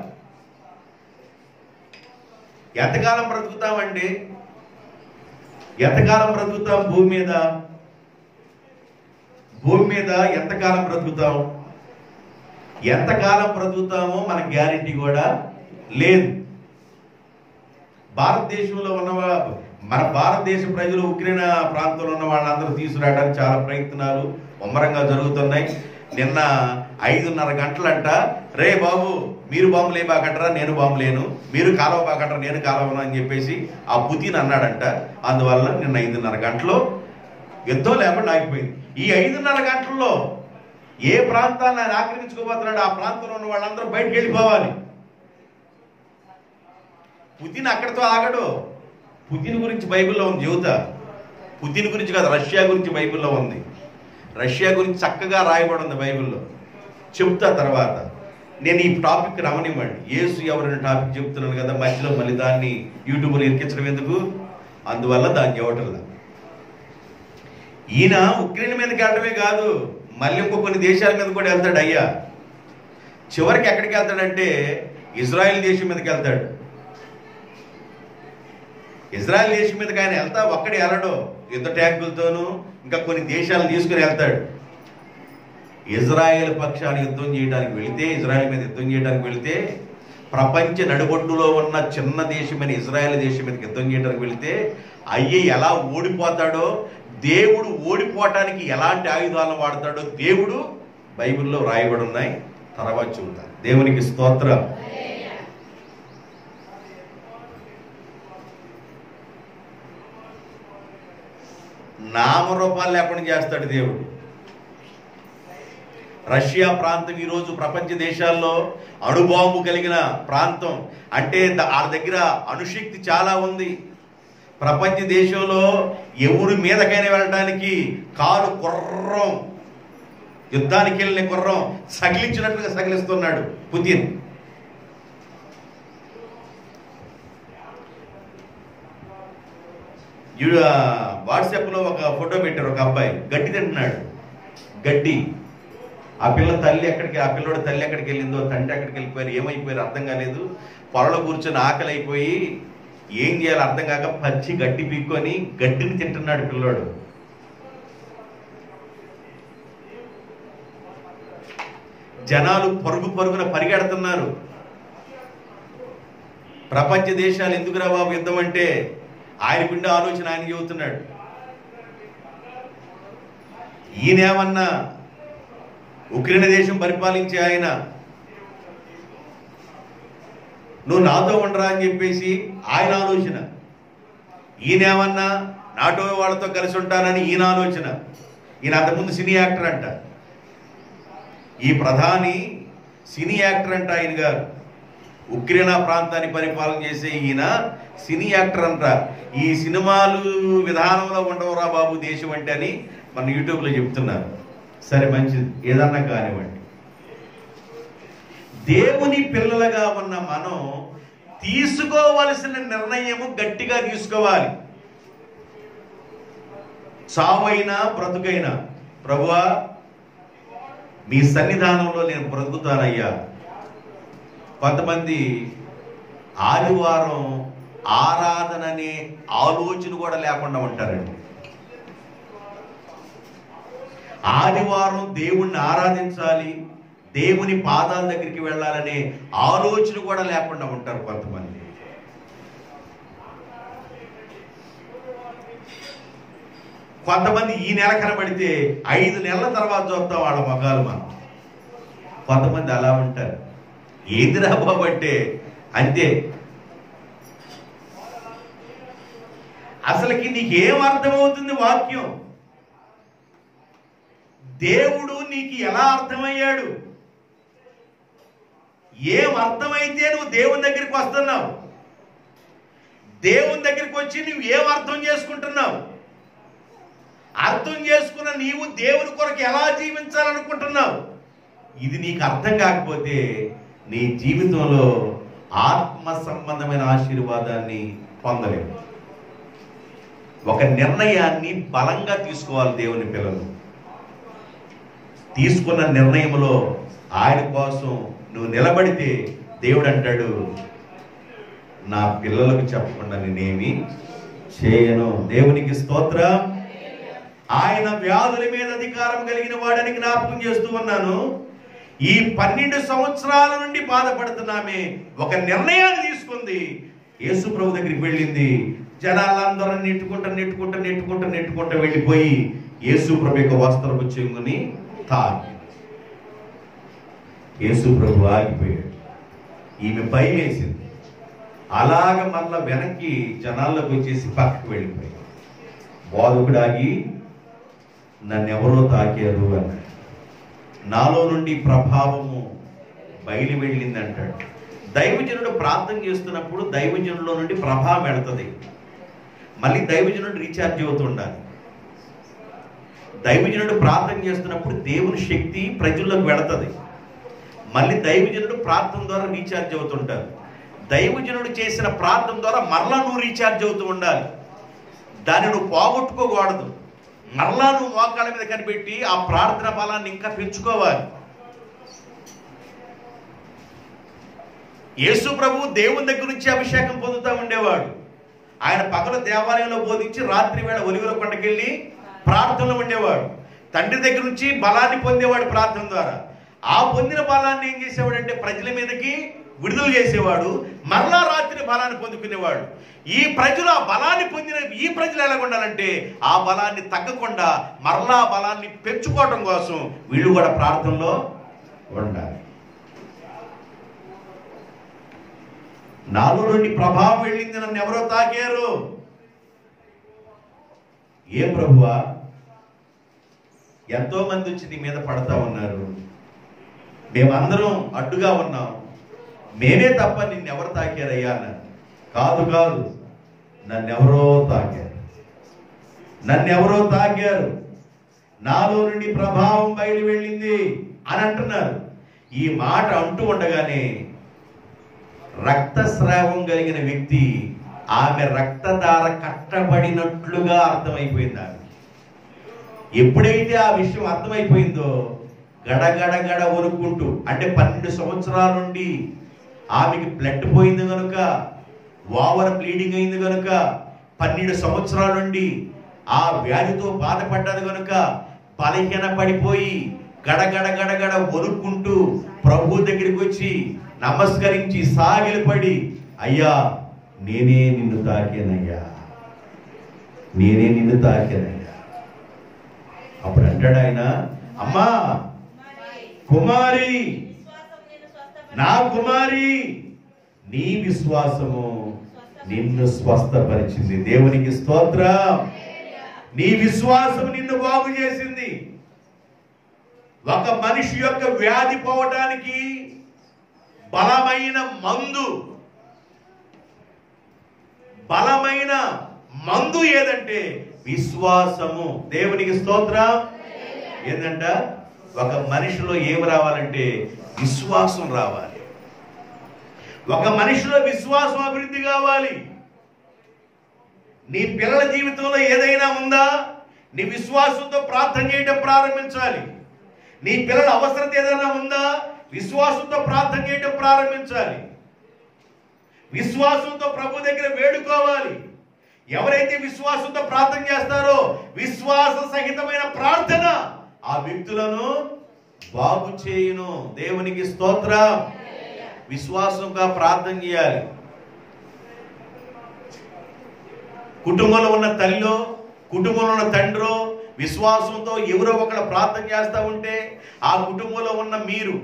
ఎంతకాలం బ్రతుకుతామండి? ఎంతకాలం బ్రతుకుతాం భూమి మీద? భూమి మీద ఎంతకాలం బ్రతుకుతాం? ఎంతకాలం బ్రతుకుతామో మన గ్యారెంటీ కూడా లేదు. భారతదేశంలో ఉన్న మన భారతదేశ ప్రజలు ఉక్రెయిన్ ప్రాంతంలో ఉన్న వాళ్ళందరూ తీసుకురావడానికి చాలా ప్రయత్నాలు ముమ్మరంగా జరుగుతున్నాయి. నిన్న 5:30 గంటలంట, రే బాబు మీరు బాంబులు బాకంటారా, నేను బాంబు లేను, మీరు కాలువ బాకంటారా, నేను కాలువను అని చెప్పేసి ఆ పుతిన్ అన్నాడంట. అందువల్ల నిన్న 5:30 గంటలో యుద్ధం లేకుండా ఆగిపోయింది. ఈ 5:30 గంటల్లో ఏ ప్రాంతాన్ని ఆయన ఆక్రమించుకోబోతున్నాడు, ఆ ప్రాంతంలో ఉన్న వాళ్ళందరూ బయటకు వెళ్ళిపోవాలి. పుతిన్ అక్కడితో ఆగడు. పుతిన్ గురించి బైబిల్లో ఉంది చెబుతా. పుతిన్ గురించి కాదు, రష్యా గురించి బైబిల్లో ఉంది. రష్యా గురించి చక్కగా రాయబడి ఉంది బైబిల్లో, చెప్తా తర్వాత. నేను ఈ టాపిక్ రమనివ్వండి, యేసు ఎవరైనా టాపిక్ చెప్తున్నాను కదా, మధ్యలో మళ్ళీ దాన్ని యూట్యూబ్లో ఎక్కించడం ఎందుకు, అందువల్ల దాన్ని చెప్పటంలా. ఈయన ఉక్రెయిన్ మీదకి వెళ్ళడమే కాదు, మళ్ళీ ఇంకో కొన్ని దేశాల మీద కూడా వెళ్తాడు అయ్యా. చివరికి ఎక్కడికి వెళ్తాడంటే ఇజ్రాయెల్ దేశం మీదకి వెళ్తాడు. ఇజ్రాయెల్ దేశం మీదకి ఆయన వెళ్తా ఒక్కడే వెళ్ళడు, యుద్ధ ట్యాంకులతోనూ ఇంకా కొన్ని దేశాలను తీసుకుని వెళ్తాడు. ఇజ్రాయెల్ పక్షాన్ని యుద్ధం చేయడానికి వెళితే, ఇజ్రాయెల్ మీద యుద్ధం చేయడానికి వెళితే, ప్రపంచ నడిబొడ్డులో ఉన్న చిన్న దేశమైన ఇజ్రాయెల్ దేశం మీదకి యుద్ధం చేయడానికి వెళితే అయ్యి ఎలా ఓడిపోతాడో, దేవుడు ఓడిపోవటానికి ఎలాంటి ఆయుధాలను వాడతాడో దేవుడు బైబిల్లో రాయబడి ఉన్నాయి. తర్వాత చూద్దాం. దేవునికి స్తోత్రం. నామరూపాలు లేకుండా చేస్తాడు దేవుడు. రష్యా ప్రాంతం ఈరోజు ప్రపంచ దేశాల్లో అణుబాంబు కలిగిన ప్రాంతం. అంటే వాళ్ళ దగ్గర అణుశక్తి చాలా ఉంది. ప్రపంచ దేశంలో ఎవరి మీదకైనా వెళ్ళడానికి కారు గుర్రం, యుద్ధానికి వెళ్ళిన గుర్రం సగిలించినట్లుగా సగిలిస్తున్నాడు పుతిన్. వాట్సాప్లో ఒక ఫోటో పెట్టారు, ఒక అబ్బాయి గడ్డి తింటున్నాడు. గడ్డి. ఆ పిల్ల తల్లి ఎక్కడికి, ఆ పిల్లోడి తల్లి ఎక్కడికి వెళ్ళిందో, తండ్రి ఎక్కడికి వెళ్ళిపోయారు, ఏమైపోయారు అర్థం కాలేదు. పొలంలో కూర్చొని ఆకలి అయిపోయి ఏం చేయాలో అర్థం కాక పచ్చి గడ్డి పీక్కొని గడ్డిని తింటున్నాడు పిల్లోడు. జనాలు పరుగున పరిగెడుతున్నారు. ప్రపంచ దేశాలు ఎందుకురా బాబు యుద్ధం అంటే ఆయనకుండే ఆలోచన ఆయన చెబుతున్నాడు. ఈయనేమన్నా ఉక్రెయిన్ దేశం పరిపాలించే ఆయన, నువ్వు నాతో ఉండరా అని చెప్పేసి ఆయన ఆలోచన. ఈయనేమన్నా నాటో వాళ్ళతో కలిసి ఉంటానని ఈయన ఆలోచన. ఈయన అంతకుముందు సినీ యాక్టర్ అంట. ఈ ప్రధాని సినీ యాక్టర్ అంట ఆయన గారు. ఉక్రెయిన్ ప్రాంతాన్ని పరిపాలన చేసే ఈయన సినీ యాక్టర్ అంట. ఈ సినిమాలు విధానంలో ఉండవురా బాబు దేశం అంటే అని మన యూట్యూబ్లో చెప్తున్నారు. సరే మంచిది, ఏదన్నా కానివ్వండి. దేవుని పిల్లలుగా ఉన్న మనం తీసుకోవలసిన నిర్ణయము గట్టిగా తీసుకోవాలి. చావైనా బ్రతుకైనా, ప్రభువా మీ సన్నిధానంలో నేను బ్రతుకుతానయ్యా. కొంతమంది ఆదివారం ఆరాధన అనే ఆలోచన కూడా లేకుండా ఉంటారండి. ఆదివారం దేవుణ్ణి ఆరాధించాలి, దేవుని పాదాల దగ్గరికి వెళ్ళాలనే ఆలోచన కూడా లేకుండా ఉంటారు కొంతమంది. కొంతమంది ఈ నెల కనబడితే 5 నెలల తర్వాత చూస్తాం వాళ్ళ మొగాలు మనం. కొంతమంది అలా ఉంటారు. ఏందిరా బాబు అంటే అంతే. అసలుకి నీకేం అర్థమవుతుంది వాక్యం? దేవుడు నీకు ఎలా అర్థమయ్యాడు? ఏం అర్థమైతే నువ్వు దేవుని దగ్గరికి వస్తున్నావు? దేవుని దగ్గరికి వచ్చి నువ్వు ఏం అర్థం చేసుకుంటున్నావు? అర్థం చేసుకున్న నీవు దేవుని కొరకు ఎలా జీవించాలనుకుంటున్నావు? ఇది నీకు అర్థం కాకపోతే నీ జీవితంలో ఆత్మ సంబంధమైన ఆశీర్వాదాన్ని పొందలేవు. ఒక నిర్ణయాన్ని బలంగా తీసుకోవాలి దేవుని పిల్లలు. తీసుకున్న నిర్ణయంలో ఆయన కోసం నువ్వు నిలబడితే దేవుడు అంటాడు, నా పిల్లలకు చెప్పకుండా నేనేమి చేయను. దేవునికి స్తోత్రం. ఆయన వ్యాధుల మీద అధికారం కలిగిన వాడని జ్ఞాపకం చేస్తూ ఉన్నాను. ఈ 12 సంవత్సరాల నుండి బాధపడుతున్నామే, ఒక నిర్ణయాన్ని తీసుకుంది. యేసు ప్రభు దగ్గరికి వెళ్ళింది. జనాలందరూ నెట్టుకుంటూ వెళ్ళిపోయి యేసు ప్రభు యొక్క వస్త్రపు చెంగుని తాకి యేసు ప్రభు ఆగిపోయాడు. ఈమె భయమేసింది. అలాగ మళ్ళా వెనక్కి జనాల్లోకి వచ్చేసి పక్కకు వెళ్ళిపోయాడు. బోధకుడు ఆగి నన్నెవరో తాకారు అన్నాడు. నాలో నుండి ప్రభావము బయలు వెళ్ళింది అంటాడు. దైవజనుడు ప్రార్థన చేస్తున్నప్పుడు దైవజనులో నుండి ప్రభావం వెళుతుంది. మళ్ళీ దైవజనుడు రీఛార్జ్ అవుతూ ఉండాలి. దైవజనుడు ప్రార్థన చేస్తున్నప్పుడు దేవుని శక్తి ప్రజల్లోకి వెళుతుంది. మళ్ళీ దైవజనుడు ప్రార్థన ద్వారా రీఛార్జ్ అవుతుంటారు. దైవజనుడు చేసిన ప్రార్థన ద్వారా మరలా నువ్వు రీఛార్జ్ అవుతూ ఉండాలి. దాన్ని నువ్వు పోగొట్టుకోకూడదు. మరలా నువ్వు మోకాళ్ళ మీద కనిపెట్టి ఆ ప్రార్థన బలాన్ని ఇంకా పెంచుకోవాలి. యేసు ప్రభు దేవుని దగ్గర నుంచి అభిషేకం పొందుతూ ఉండేవాడు. ఆయన పగలు దేవాలయంలో బోధించి రాత్రి వేళ ఒలివల కొండకెళ్ళి ప్రార్థనలో ఉండేవాడు. తండ్రి దగ్గర నుంచి బలాన్ని పొందేవాడు ప్రార్థన ద్వారా. ఆ పొందిన బలాన్ని ఏం చేసేవాడంటే ప్రజల మీదకి విడుదల చేసేవాడు. మరలా రాత్రి బలాన్ని పొందుకునేవాడు. ఈ ప్రజలు ఆ బలాన్ని పొందిన ఈ ప్రజలు ఎలా ఉండాలంటే ఆ బలాన్ని తగ్గకుండా మరలా బలాన్ని పెంచుకోవడం కోసం వీళ్ళు కూడా ప్రార్థనలో ఉండాలి. నాలో నుండి ప్రభావం వెళ్ళింది, నన్ను ఎవరో తాకారు. ఏ ప్రభువా, ఎంతో మంది వచ్చి నీ మీద పడతా ఉన్నారు, మేమందరం అడ్డుగా ఉన్నాం, మేమే తప్ప నిన్నెవరు తాకారయ్యా అన్నారు. కాదు కాదు, నన్నెవరో తాకారు, నన్నెవరో తాకారు, నాలో నుండి ప్రభావం బయలు వెళ్ళింది అని అంటున్నారు. ఈ మాట అంటూ ఉండగానే రక్తస్రావం కలిగిన వ్యక్తి ఆమె రక్తధార కట్టబడినట్లుగా అర్థమైపోయింది. ఆమె ఎప్పుడైతే ఆ విషయం అర్థమైపోయిందో గడగడగడ వరుకుంటూ, అంటే 12 సంవత్సరాల నుండి ఆమెకి బ్లడ్ పోయింది కనుక, ఓవర్ బ్లీడింగ్ అయింది కనుక, 12 సంవత్సరాల నుండి ఆ వ్యాధితో బాధపడ్డది కనుక బలహీన పడిపోయి గడగడ వరుక్కుంటూ ప్రభు దగ్గరికి వచ్చి నమస్కరించి సాగిలపడి, అయ్యా నేనే నిన్ను తాకానయ్యా, నేనే నిన్ను తాకానయ్యా. అప్పుడు అంటాడు ఆయన, అమ్మా కుమారి, నా కుమారి, నీ విశ్వాసము నిన్ను స్వస్థపరిచింది. దేవునికి స్తోత్రం. నీ విశ్వాసం నిన్ను బాగు చేసింది. ఒక మనిషి యొక్క వ్యాధి పోవటానికి బలమైన మందు ఏదంటే విశ్వాసము. దేవునికి స్తోత్రం. ఏంటంట, ఒక మనిషిలో ఏమి రావాలంటే విశ్వాసం రావాలి. ఒక మనిషిలో విశ్వాసం అభివృద్ధి కావాలి. నీ పిల్లల జీవితంలో ఏదైనా ఉందా, నీ విశ్వాసంతో ప్రార్థన చేయడం ప్రారంభించాలి. నీ పిల్లల అవసరత ఏదైనా ఉందా, విశ్వాసంతో ప్రార్థన చేయడం ప్రారంభించాలి. విశ్వాసంతో ప్రభు దగ్గర వేడుకోవాలి. ఎవరైతే విశ్వాసంతో ప్రార్థన చేస్తారో విశ్వాస సహితమైన ప్రార్థన ఆ వ్యక్తులను బాగు చేయును. దేవునికి స్తోత్రం. విశ్వాసంగా ప్రార్థన చేయాలి. కుటుంబంలో ఉన్న తల్లిలో, కుటుంబంలో ఉన్న తండ్రో విశ్వాసంతో ఎవరో ఒకళ్ళు ప్రార్థన చేస్తూ ఉంటే, ఆ కుటుంబంలో ఉన్న మీరు,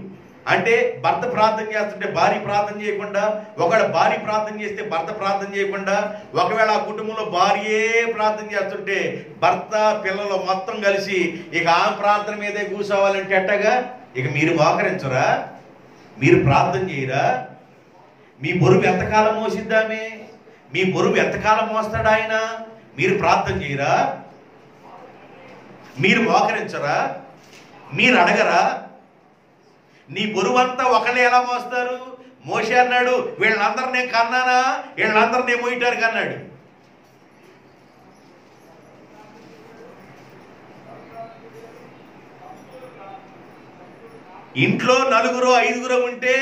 అంటే భర్త ప్రార్థన చేస్తుంటే భార్య ప్రార్థన చేయకుండా, ఒకవేళ భార్య ప్రార్థన చేస్తే భర్త ప్రార్థన చేయకుండా, ఒకవేళ ఆ కుటుంబంలో భార్యే ప్రార్థన చేస్తుంటే భర్త పిల్లలు మొత్తం కలిసి ఇక ఆ ప్రార్థన మీదే కూర్చోవాలంటే ఎట్టగా? ఇక మీరు మోకరించరా? మీరు ప్రార్థన చేయరా? మీ బరువు ఎంతకాలం మోసిద్దామే? మీ బరువు ఎంతకాలం మోస్తాడు ఆయన? మీరు ప్రార్థన చేయరా? మీరు మోకరించరా? మీరు అడగరా? నీ బరువంతా ఒకళ్ళే ఎలా మోస్తారు? మోషే అన్నాడు, వీళ్ళందరూ నేను కన్నానా, వీళ్ళందరూ నేను మోయటానికి అన్నాడు. ఇంట్లో 4 5 ఉంటే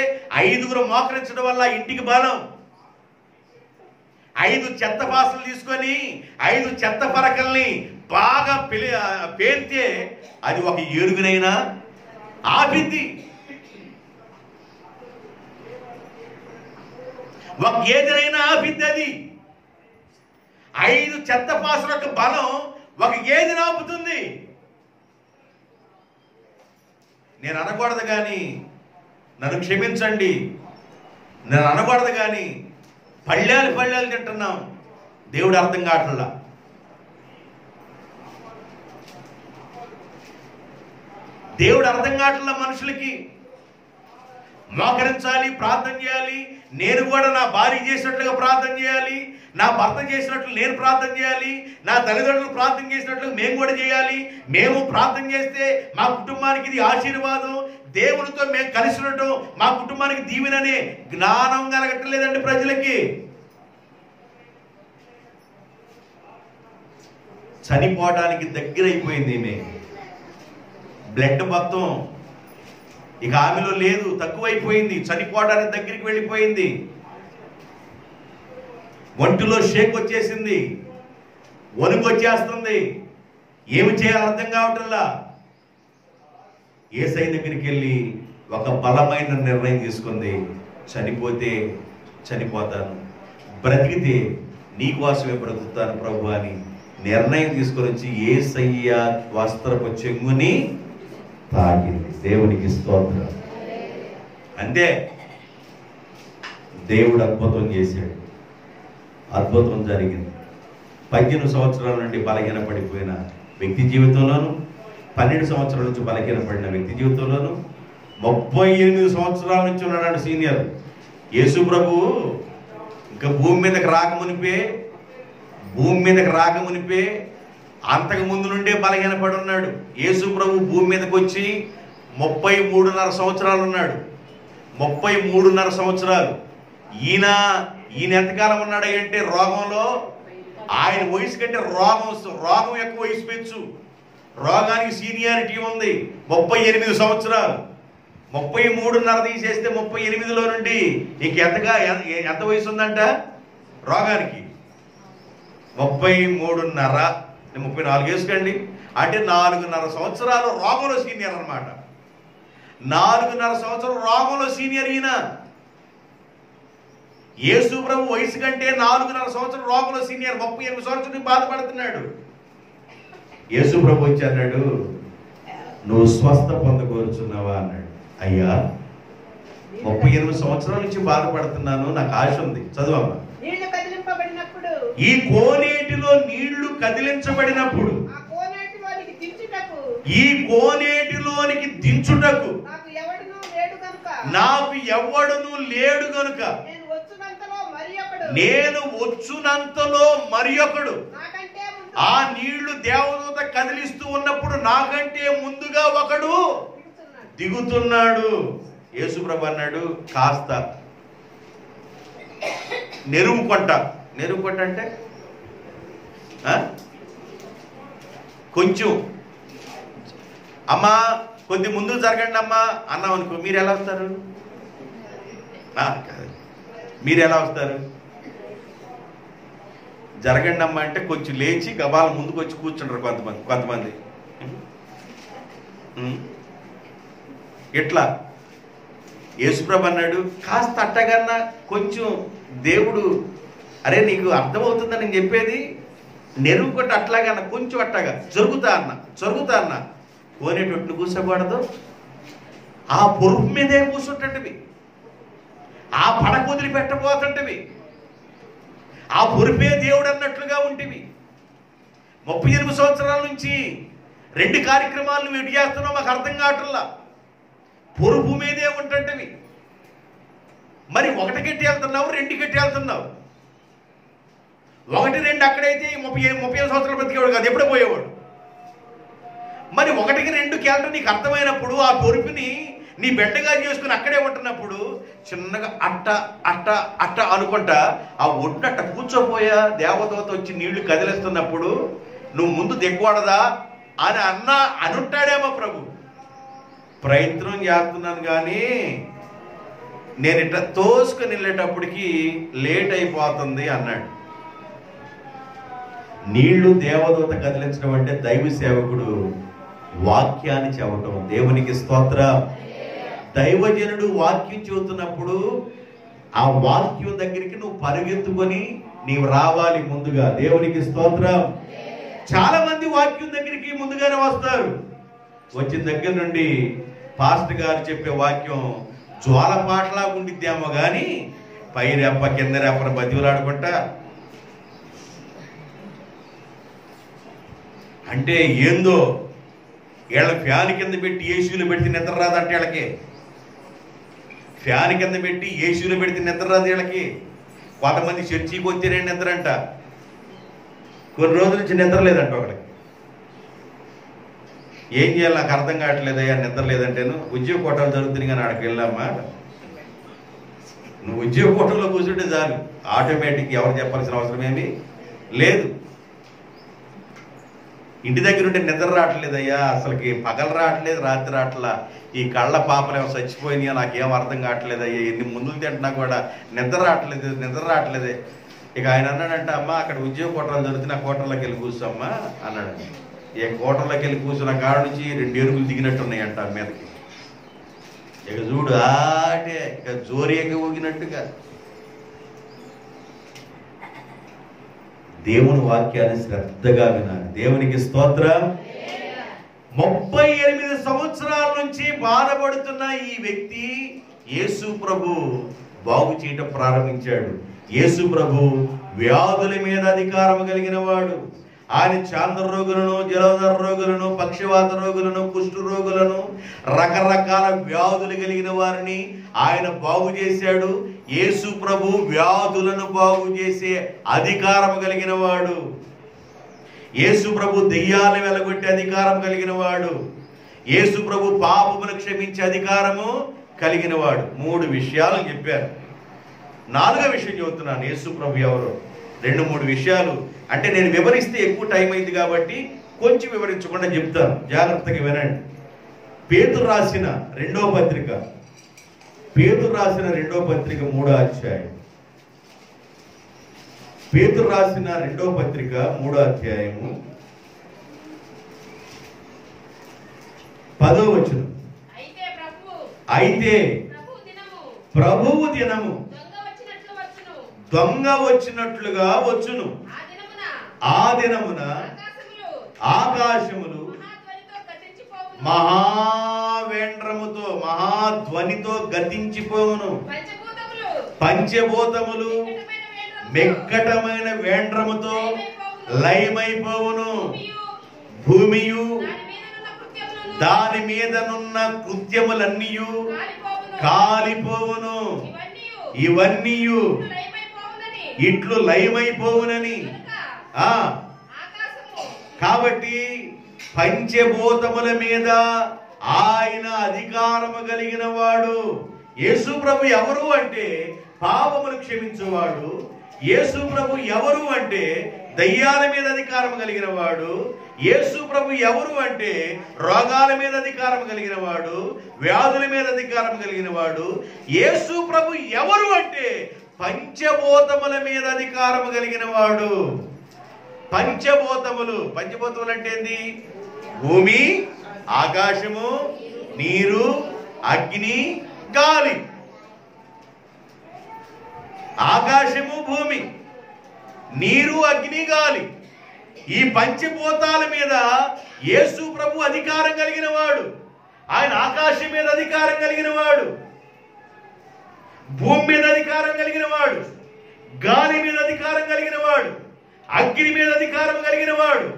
5 మోకరించడం వల్ల ఇంటికి బలం. 5 చెత్త బాసలు తీసుకొని 5 చెత్త పరకల్ని బాగా పేర్తే అది ఒక ఏనుగునైనా ఆపిద్ది, ఒక గేదెనైనా ఆపిద్ది. అది 5 చెత్త పాసుల యొక్క బలం ఒక గేదెని ఆపుతుంది. నేను అనకూడదు కానీ నన్ను క్షమించండి, నేను అనకూడదు, కానీ పళ్ళాలు పళ్ళాలు తింటున్నాం. దేవుడు అర్థం కావట్లా. దేవుడు అర్థం కావట్లా. మనుషులకి మోకరించాలి, ప్రార్థన చేయాలి. నేను కూడా నా భార్య చేసినట్లుగా ప్రార్థన చేయాలి, నా భర్త చేసినట్లు నేను ప్రార్థన చేయాలి, నా తల్లిదండ్రులు ప్రార్థన చేసినట్లు మేము కూడా చేయాలి. మేము ప్రార్థన చేస్తే మా కుటుంబానికి ఇది ఆశీర్వాదం, దేవునితో మేము కలిసి ఉండటం మా కుటుంబానికి దీవెననే జ్ఞానం కలగట్లేదండి ప్రజలకి. చనిపోవడానికి దగ్గర అయిపోయింది. బ్లడ్ మొత్తం ఇక ఆమెలో లేదు, తక్కువైపోయింది, చనిపోవడానికి దగ్గరికి వెళ్ళిపోయింది. ఒంటిలో షేక్ వచ్చేసింది, వణుకు వచ్చేస్తుంది. ఏమి చేయాలో అర్థం కావట్లా. యేసయ్య దగ్గరికి వెళ్ళి ఒక బలమైన నిర్ణయం తీసుకుంది. చనిపోతే చనిపోతాను, బ్రతికితే నీ కోసమే బ్రతుకుతాను ప్రభు అని నిర్ణయం తీసుకొని వచ్చి యేసయ్య వస్త్రపు చెంగుని తాకింది. దేవునికి స్తోత్రం. అంతే, దేవుడు అద్భుతం చేశాడు. అద్భుతం జరిగింది. 18 సంవత్సరాల నుండి బలహీన పడిపోయిన వ్యక్తి జీవితంలోను, 12 సంవత్సరాల నుంచి బలహీన పడిన వ్యక్తి జీవితంలోను, 38 సంవత్సరాల నుంచి ఉన్నాడు సీనియర్. యేసు ప్రభు ఇంకా భూమి మీదకి రాకమునిపే అంతకు ముందు నుండే బలహీన పడి ఉన్నాడు. యేసు ప్రభు భూమి మీదకి వచ్చి 33.5 సంవత్సరాలు ఉన్నాడు. 33.5 సంవత్సరాలు. ఈయన ఎంతకాలం ఉన్నాడు అంటే రోగంలో, ఆయన వయసు కంటే రోగం ఎక్కువ వయసు పెంచు, రోగానికి సీనియారిటీ ఉంది. 38 సంవత్సరాలు. 33.5 తీసేస్తే 38లో నుండి ఇంక ఎంత వయసు ఉందంట రోగానికి? 33.5, 34 వేసుకోండి. అంటే 4.5 సంవత్సరాలు రోగంలో సీనియర్ అన్నమాట. 4.5 సంవత్సరాలు రోగంలో సీనియర్ ఈయన. యేసు ప్రభు వయసు కంటే 4.5 సంవత్సరాలు రోగంలో సీనియర్. 38 సంవత్సరాలు బాధపడుతున్నాడు. యేసు ప్రభు వచ్చి అన్నాడు, నువ్వు స్వస్థ పొందకూరుచున్నావా అన్నాడు. అయ్యా, 38 సంవత్సరాల నుంచి బాధపడుతున్నాను, నాకు ఆశ ఉంది. చదువమ్మా. ఈ కోనేటిలో నీళ్లు కదిలించబడినప్పుడు ఈ కోనేటిలోనికి దించుటకు నాకు ఎవడును లేడు గనుక నేను వచ్చునంతలో మరి ఒకడు ఆ నీళ్లు దేవదూత కదిలిస్తూ ఉన్నప్పుడు నాకంటే ముందుగా ఒకడు దిగుతున్నాడు. యేసుప్రభు అన్నాడు, కాస్త నెరుముకొంట అంటే కొంచెం, అమ్మా కొద్ది ముందుకు జరగండి అమ్మా అన్నాం అనుకో, మీరు ఎలా వస్తారు? మీరు ఎలా వస్తారు? జరగండి అమ్మా అంటే కొంచెం లేచి గబాల ముందుకు వచ్చి కూర్చుంటారు కొంతమంది. ఎట్లా? యేసుప్రభు అన్నాడు, కాస్త అట్టగన్నా కొంచెం. దేవుడు, అరే నీకు అర్థమవుతుందని నేను చెప్పేది, నెరుగు కొట్టి అట్లాగన్నా కొంచెం అట్టగా జరుగుతా అన్న కోనేటొట్టు కూర్చోకూడదు. ఆ పొరుపు మీదే కూర్చుంటవి, ఆ పడక వదిలి పెట్టబోతుంటవి, ఆ పొరుపే దేవుడు అన్నట్లుగా ఉంటివి. 38 సంవత్సరాల నుంచి 2 కార్యక్రమాలు నువ్వు ఎటు చేస్తున్నావు మాకు అర్థం కావట్లా. పొరుపు మీదే ఉంటుంటవి. మరి 1 గట్టి వెళ్తున్నావు, 2 గట్టి వెళ్తున్నావు. 1, 2 అక్కడైతే 30 సంవత్సరాలు బ్రతికేవాడు కాదు, ఎప్పుడో పోయేవాడు. మరి 1కి 2కి వెళ్ళటం నీకు అర్థమైనప్పుడు ఆ పొరుపుని నీ బిడ్డగా చేసుకుని అక్కడే ఉంటున్నప్పుడు చిన్నగా అట్ట అనుకుంటా ఆ ఒడ్డట్ట కూర్చోపోయా దేవదూత వచ్చి నీళ్లు కదిలిస్తున్నప్పుడు నువ్వు ముందు దిగకూడదా అని అనుంటాడేమో ప్రభు. ప్రయత్నం చేస్తున్నాను కానీ నేను ఇట్లా తోసుకుని వెళ్ళేటప్పటికి లేట్ అయిపోతుంది అన్నాడు. నీళ్లు దేవదూత కదిలించడం అంటే దైవ సేవకుడు వాక్యాన్ని చెప్పటం. దేవునికి స్తోత్రం. దైవజనుడు వాక్యం చెబుతున్నప్పుడు ఆ వాక్యం దగ్గరికి నువ్వు పరిగెత్తుకొని నీవు రావాలి ముందుగా. దేవునికి స్తోత్రం. చాలా మంది వాక్యం దగ్గరికి ముందుగానే వస్తారు. వచ్చిన దగ్గర నుండి పాస్టర్ గారు చెప్పే వాక్యం జ్వాలపాటలా ఉండిద్దేమో కానీ పై రెప్ప కింద రెప్పను బతివులాడుకుంటా. అంటే ఏందో వీళ్ళ ఫ్యాన్ కింద పెట్టి ఏసీలు పెడితే నిద్ర రాదంటే వీళ్ళకి, ఫ్యాన్ కింద పెట్టి ఏసీలు పెడితే నిద్ర రాదు వీళ్ళకి. కొంతమంది చర్చికి వస్తేనే నిద్ర అంట, కొన్ని రోజుల నుంచి నిద్ర లేదంట ఒకడికి. ఏం చేయాలి నాకు అర్థం కావట్లేదయ్యా, నిద్ర లేదంటేను ఉద్యోగ కోటాలు జరుగుతుంది కానీ అక్కడికి వెళ్ళామా. నువ్వు ఉద్యోగ కోటంలో కూర్చుంటే చాలు, ఆటోమేటిక్ ఎవరు చెప్పాల్సిన అవసరం ఏమీ లేదు. ఇంటి దగ్గర ఉంటే నిద్ర రావట్లేదయ్యా, అసలుకి పగలు రావట్లేదు, రాత్రి రావట్లా, ఈ కళ్ళ పాపలు ఏమో చచ్చిపోయినాయా, నాకేం అర్థం కావట్లేదయ్యా, ఎన్ని ముందులు తింటున్నా కూడా నిద్ర రావట్లేదే. ఇక ఆయన అన్నాడంట, అమ్మ అక్కడ ఉద్యోగ కోటలు జరుగుతుంది, ఆ కోటల్లోకి వెళ్ళి కూర్చోమ్మా అన్నాడు. ఏ కోటల్లోకి వెళ్ళి కూర్చున్న కాడ నుంచి 2 ఏనుగులు దిగినట్టున్నాయంట మీదకి. ఇక చూడు ఆటే ఇక జోరేగా ఊగినట్టుగా. దేవుని వాక్యాన్ని శ్రద్ధగా వినాలి. దేవునికి స్తోత్రం. 38 సంవత్సరాల నుంచి బాధపడుతున్న ఈ వ్యక్తి యేసు ప్రభు బాగు చేయటం ప్రారంభించాడు. యేసు ప్రభు వ్యాధుల మీద అధికారం కలిగిన వాడు. ఆయన చాంద్ర రోగులను, జలధర రోగులను, పక్షవాత రోగులను, కుష్ఠ రోగులను, రకరకాల వ్యాధులు కలిగిన వారిని ఆయన బాగు చేశాడు. యేసు ప్రభు వ్యాధులను బాగు చేసే అధికారం కలిగిన వాడు. యేసు ప్రభు దెయ్యాలను వెలగొట్టే అధికారం కలిగిన వాడు. యేసు ప్రభు పాపమును క్షమించే అధికారము కలిగిన వాడు. 3 విషయాలు చెప్పారు. 4వ విషయం చెబుతున్నాను. యేసు ప్రభు ఎవరు 2-3 విషయాలు అంటే నేను వివరిస్తే ఎక్కువ టైం అయింది కాబట్టి కొంచెం వివరించకుండా చెప్తాను, జాగ్రత్తగా వినండి. పేతురు రాసిన 2వ పత్రిక 3వ అధ్యాయం. పేతురు రాసిన 2వ పత్రిక 3వ అధ్యాయము 10వ వచనం. అయితే ప్రభువు దినము దొంగ వచ్చినట్లుగా వచ్చును. ఆ దినమున ఆకాశములు మహావేంద్రముతో మహాధ్వనితో గతించిపోవును. పంచభూతములు మెక్కటమైన వేంద్రముతో లయమైపోవును. భూమియు దాని మీదనున్న కృత్యములన్నీయు కాలిపోవును. ఇవన్నీ ఇట్లు లయమైపోవునని. కాబట్టి పంచభూతముల మీద ఆయన అధికారము కలిగిన వాడు. యేసు ప్రభు ఎవరు అంటే పాపములు క్షమించువాడు. యేసు ప్రభు ఎవరు అంటే దయ్యాల మీద అధికారం కలిగిన వాడు. యేసు ప్రభు ఎవరు అంటే రోగాల మీద అధికారం కలిగిన వాడు, వ్యాధుల మీద అధికారం కలిగిన వాడు. యేసు ప్రభు ఎవరు అంటే పంచభూతముల మీద అధికారం కలిగిన వాడు. పంచభూతములు అంటే ఏంది? భూమి, ఆకాశము, నీరు, అగ్ని, గాలి. ఆకాశము, భూమి, నీరు, అగ్ని, గాలి. ఈ పంచభూతాల మీద యేసు ప్రభు అధికారం కలిగిన వాడు. ఆయన ఆకాశం మీద అధికారం కలిగిన వాడు, భూమి మీద అధికారం కలిగిన వాడు, గాలి మీద అధికారం కలిగిన వాడు, అగ్ని మీద అధికారం కలిగిన వాడు,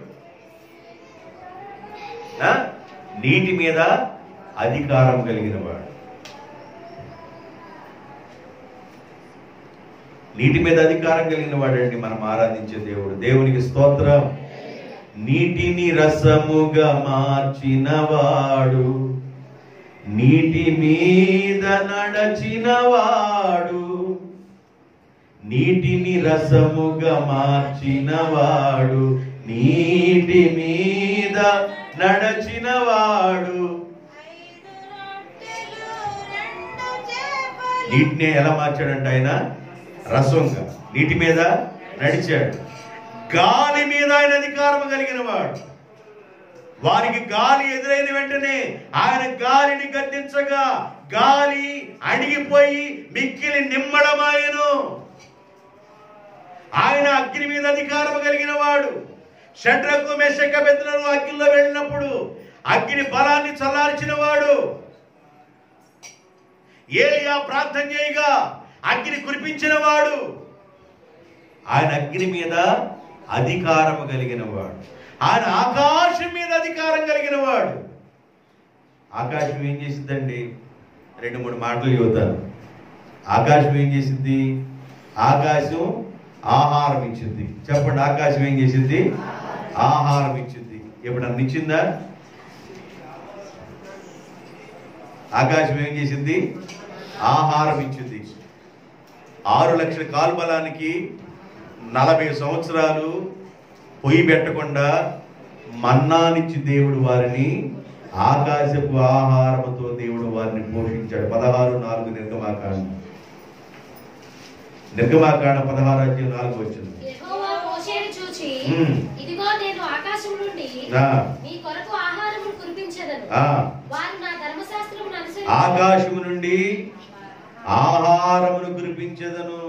నీటి మీద అధికారం కలిగిన వాడు. నీటి మీద అధికారం కలిగిన వాడండి మనం ఆరాధించే దేవుడు. దేవునికి స్తోత్రం. నీటిని రసముగా మార్చిన వాడు, నీటి మీద నడచిన వాడు, నీటిని రసముగా మార్చిన వాడు, నీటి మీద నడచిన వాడు. నీటిని ఎలా మార్చాడంటే ఆయన రసంగా నీటి మీద నడిచాడు. గాలి మీద ఆయన అధికారం కలిగిన వాడు. వారికి గాలి ఎదురైన వెంటనే ఆయన గాలిని గద్దించగా గాలి అణిగిపోయి మిక్కిలి నిమ్మడమాయను. ఆయన అగ్ని మీద అధికారం కలిగిన వాడు. షడ్రకు మెషక బెదనలు అగ్నిలో వెళ్ళినప్పుడు అగ్ని బలాన్ని చల్లార్చిన వాడు. ఏలియా ప్రార్థన చేయగా అగ్ని కురిపించిన వాడు, ఆయన అగ్ని మీద అధికారం కలిగిన వాడు, ఆయన ఆకాశం మీద అధికారం కలిగిన వాడు. ఆకాశం ఏం చేసిందండి? 2-3 మాటలు చెబుతాను. ఆకాశం ఏం చేసింది? ఆకాశం ఆహారం ఇచ్చింది. చెప్పండి, ఆకాశం ఏం చేసింది? ఆహారం ఇచ్చింది. ఎప్పుడన్నా ఇచ్చిందా? ఆకాశం ఏం చేసింది? ఆహారం ఇచ్చింది. 6 లక్షల కాల్బలానికి 40 సంవత్సరాలు పొయ్యి పెట్టకుండా మన్నానిచ్చి దేవుడు వారిని ఆకాశపు ఆహారముతో దేవుడు వారిని పోషించాడు. 16:4 నిర్గమాకాండ 16:4 వచ్చింది. యెహోవా మోషేను చూచి, ఇదిగో నేను ఆకాశం నుండి నీ కొరకు ఆహారమును కురిపించెదను. వారు నా ధర్మశాస్త్రమును అనుసరించి ఆకాశము నుండి ఆహారమును కురిపించెదను.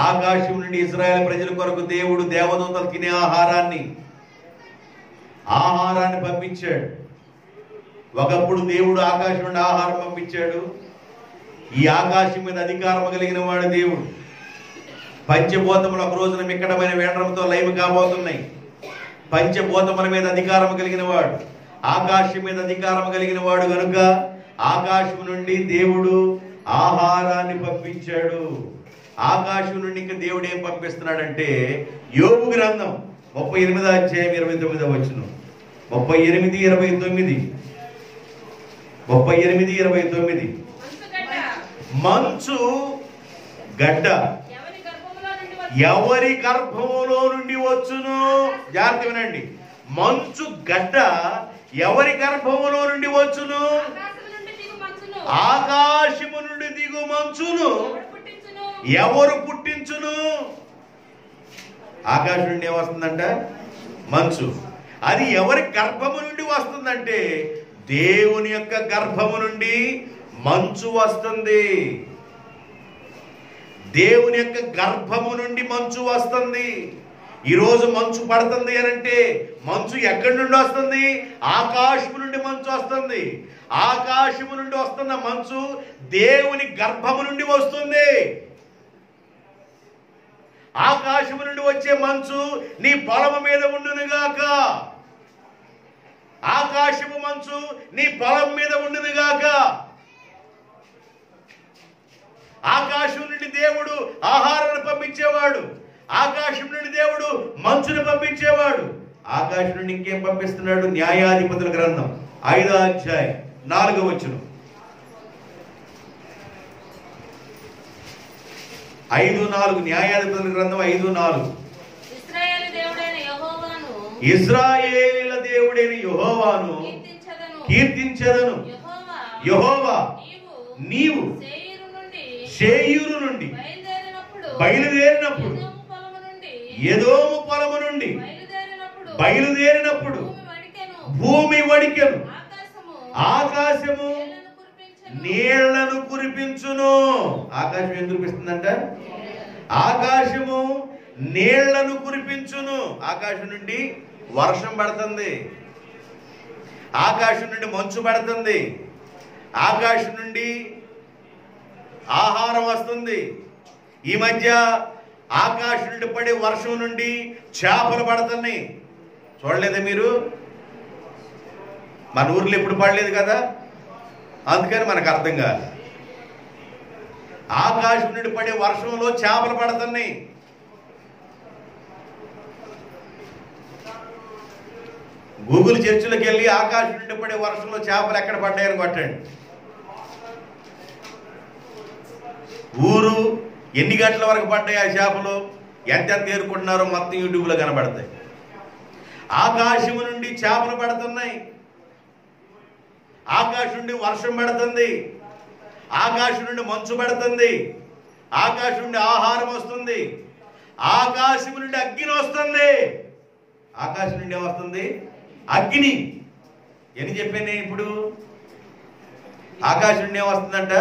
ఆకాశం నుండి ఇశ్రాయేలు ప్రజల కొరకు దేవుడు దేవదూతలు తినే ఆహారాన్ని పంపించాడు. ఒకప్పుడు దేవుడు ఆకాశం నుండి ఆహారం పంపించాడు. ఈ ఆకాశం మీద అధికారం కలిగిన వాడు దేవుడు. పంచభూతములు ఒక రోజున మిక్కటమైన వేండ్రంతో లైవ్ కాబోతున్నాయి. పంచభూతముల మీద అధికారం కలిగిన వాడు, ఆకాశం మీద అధికారం కలిగిన వాడు కనుక ఆకాశం నుండి దేవుడు ఆహారాన్ని పంపించాడు. ఆకాశం నుండి ఇంకా దేవుడు ఏం పంపిస్తున్నాడంటే, యోబు గ్రంథం 38:29 38:29 మంచు గడ్డ ఎవరి గర్భములో నుండి వచ్చును? జాగ్రత్త వినండి. మంచు గడ్డ ఎవరి గర్భములో నుండి వచ్చును? ఆకాశము నుండి దిగు మంచును ఎవరు పుట్టించును? ఆకాశం నుండి ఏమొస్తుందంట? మంచు. అది ఎవరి గర్భము నుండి వస్తుందంటే, దేవుని యొక్క గర్భము నుండి మంచు వస్తుంది. దేవుని యొక్క గర్భము నుండి మంచు వస్తుంది. ఈరోజు మంచు పడుతుంది అని అంటే మంచు ఎక్కడి నుండి వస్తుంది? ఆకాశము నుండి మంచు వస్తుంది. ఆకాశము నుండి వస్తున్న మంచు దేవుని గర్భము నుండి వస్తుంది. ఆకాశము నుండి వచ్చే మంచు నీ పొలము మీద ఉండునుగాక. ఆకాశము మంచు నీ పొలం మీద ఉండునుగాక. ఆకాశం నుండి దేవుడు ఆహారాన్ని పంపించేవాడు. ఆకాశం నుండి దేవుడు మంచును పంపించేవాడు. ఆకాశం నుండి ఇంకేం పంపిస్తున్నాడు? న్యాయాధిపతుల గ్రంథం 5:4 5:4 న్యాయాధిపతుల గ్రంథం 5:4 ఇశ్రాయేలీల దేవుడైన యెహోవాను కీర్తించెదను. యెహోవా నీవు షేయూరు నుండి బయలుదేరినప్పుడు ఎదోము పొలము నుండి బయలుదేరినప్పుడు భూమి వడికెను, ఆకాశము నీళ్లను కురిపించును. ఆకాశం ఏం కురిపిస్తుందంట? ఆకాశము నీళ్లను కురిపించును. ఆకాశం నుండి వర్షం పడుతుంది. ఆకాశం నుండి మంచు పడుతుంది. ఆకాశం నుండి ఆహారం వస్తుంది. ఈ మధ్య ఆకాశం నుండి పడే వర్షం నుండి చేపలు పడుతున్నాయి. చూడలేదా మీరు? మన ఊర్లో ఎప్పుడు పడలేదు కదా, అందుకని మనకు అర్థం కాదు. ఆకాశం నుండి పడే వర్షంలో చేపలు పడుతున్నాయి. గూగుల్ చర్చిలోకి వెళ్ళి ఆకాశం నుండి పడే వర్షంలో చేపలు ఎక్కడ పడ్డాయని కొట్టండి. ఊరు ఎన్ని గంటల వరకు పడ్డాయి, ఆ చేపలు ఎంత తేరుకుంటున్నారో మొత్తం యూట్యూబ్లో కనబడతాయి. ఆకాశము నుండి చేపలు పడుతున్నాయి. ఆకాశం నుండి వర్షం పడుతుంది. ఆకాశం నుండి మంచు పడుతుంది. ఆకాశం నుండి ఆహారం వస్తుంది. ఆకాశం నుండి అగ్ని వస్తుంది. ఆకాశం నుండి ఏమొస్తుంది? అగ్ని. ఎన్ని చెప్పాను ఇప్పుడు? ఆకాశం నుండి ఏమొస్తుందంట?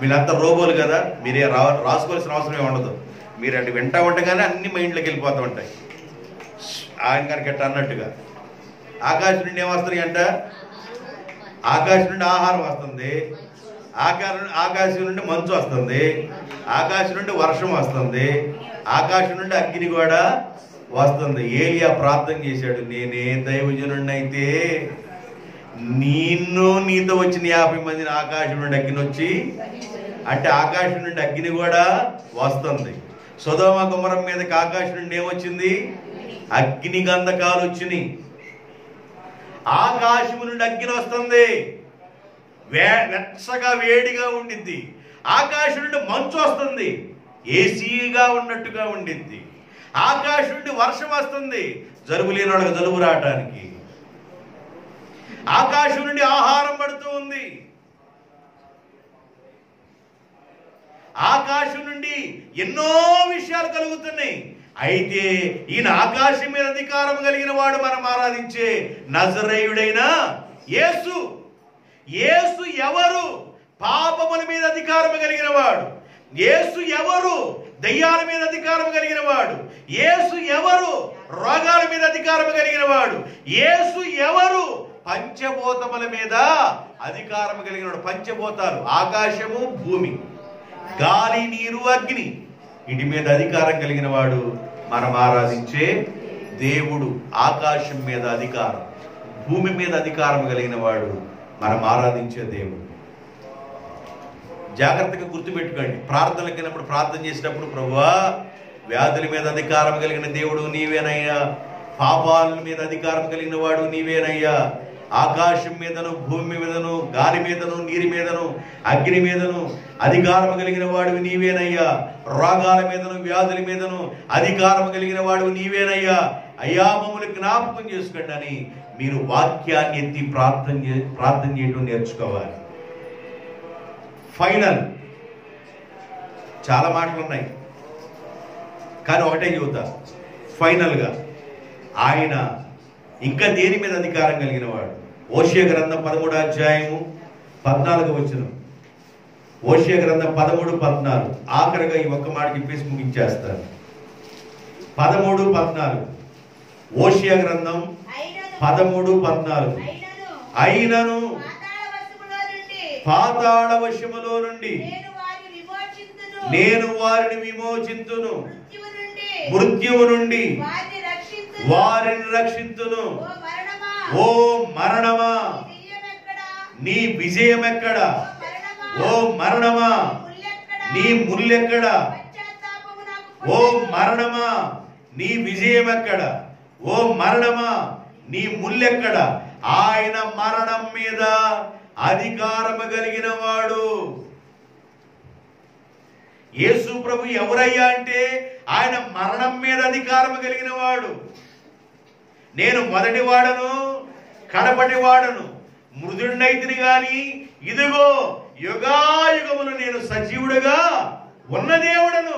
వీళ్ళంతా రోబోలు కదా, మీరే రాసుకోవాల్సిన అవసరమే ఉండదు. మీరు అంటే వింటా ఉండగానే అన్ని మైండ్లోకి వెళ్ళిపోతూ ఉంటాయి. ఆయన కనుక అన్నట్టుగా ఆకాశం నుండి ఏమొస్తున్నాయి అంట? ఆకాశం నుండి ఆహారం వస్తుంది. ఆకాశం నుండి మంచు వస్తుంది, ఆకాశం నుండి వర్షం వస్తుంది, ఆకాశం నుండి అగ్ని కూడా వస్తుంది. ఏలియా ప్రార్థన చేశాడు, నేనే దైవజనుడినైతే నీతో వచ్చిన 50 మందిని ఆకాశం నుండి అగ్ని వచ్చి, అంటే ఆకాశం నుండి అగ్ని కూడా వస్తుంది. సొదొమ గొమొర్రా మీదకి ఆకాశం నుండి ఏమొచ్చింది? అగ్ని గంధకాలు వచ్చినాయి. ఆకాశం నుండి అగ్ని వస్తుంది, వెచ్చగా వేడిగా ఉండిద్ది. ఆకాశం నుండి మంచు వస్తుంది, ఏసీగా ఉన్నట్టుగా ఉండిద్ది. ఆకాశం నుండి వర్షం వస్తుంది, జలుబు లేని వాళ్ళకి జలుబు రావటానికి. ఆకాశం నుండి ఆహారం పడుతూ ఉంది. ఆకాశం నుండి ఎన్నో విషయాలు కలుగుతున్నాయి. అయితే ఈయన ఆకాశం మీద అధికారం కలిగిన వాడు, మనం ఆరాధించే నజరేయుడైన యేసు. యేసు ఎవరు? పాపముల మీద అధికారం కలిగిన వాడు. యేసు ఎవరు? దయ్యాల మీద అధికారం కలిగిన వాడు. యేసు ఎవరు? రోగాల మీద అధికారం కలిగిన వాడు. యేసు ఎవరు? పంచభూతముల మీద అధికారం కలిగిన వాడు. పంచభూతాలు ఆకాశము, భూమి, గాలి, నీరు, అగ్ని, వీటి మీద అధికారం కలిగిన వాడు మనం ఆరాధించే దేవుడు. ఆకాశం మీద అధికారం, భూమి మీద అధికారం కలిగిన వాడు మనం ఆరాధించే దేవుడు. జాగ్రత్తగా గుర్తుపెట్టుకోండి. ప్రార్థనలకు వెళ్ళినప్పుడు ప్రార్థన చేసినప్పుడు, ప్రభువా వ్యాధుల మీద అధికారం కలిగిన దేవుడు నీవేనయ్యా, పాపాల మీద అధికారం కలిగిన వాడు నీవేనయ్యా, ఆకాశం మీదను, భూమి మీదను, గాలి మీదను, నీరు మీదను, అగ్ని మీదను అధికారం కలిగిన వాడు నీవేనయ్యా, రోగాల మీదను, వ్యాధుల మీదను అధికారం కలిగిన వాడు నీవేనయ్యా, అయ్యా మమ్మల్ని జ్ఞాపకం చేసుకోండి అని మీరు వాక్యాన్ని ఎత్తి ప్రార్థన చేయడం నేర్చుకోవాలి. ఫైనల్ చాలా మాటలు ఉన్నాయి, కానీ ఒకటే చెబుతా. ఫైనల్గా ఆయన ఇంకా దేని మీద అధికారం కలిగిన వాడు? హోషేయ గ్రంథం 13వ అధ్యాయము 14వ వచనం. హోషేయ గ్రంథం 13:14. ఆఖరిగా ఈ ఒక్క మాట చెప్పేసి ముగించేస్తాను. 13:14. హోషేయ గ్రంథం 13:14. అయినను పాతాళ వశములో నుండి నేను వారిని విమోచింతును, మృత్యువు నుండి వారిని రక్షింతును. ఓ మరణమా నీ విజయం ఎక్కడ? ఓ మరణమా నీ ముల్లెక్కడ? ఓ మరణమా నీ విజయం ఎక్కడ? ఓ మరణమా నీ ముల్లెక్కడ? ఆయన మరణం మీద అధికారము కలిగిన వాడు. యేసు ప్రభు ఎవరయ్యా అంటే ఆయన మరణం మీద అధికారం కలిగిన వాడు. నేను మొదటి వాడను, కడపటి వాడను, మృదుడినైతిని గాని ఇదిగో యుగాయుగములు నేను సజీవుడుగా ఉన్న దేవుడను.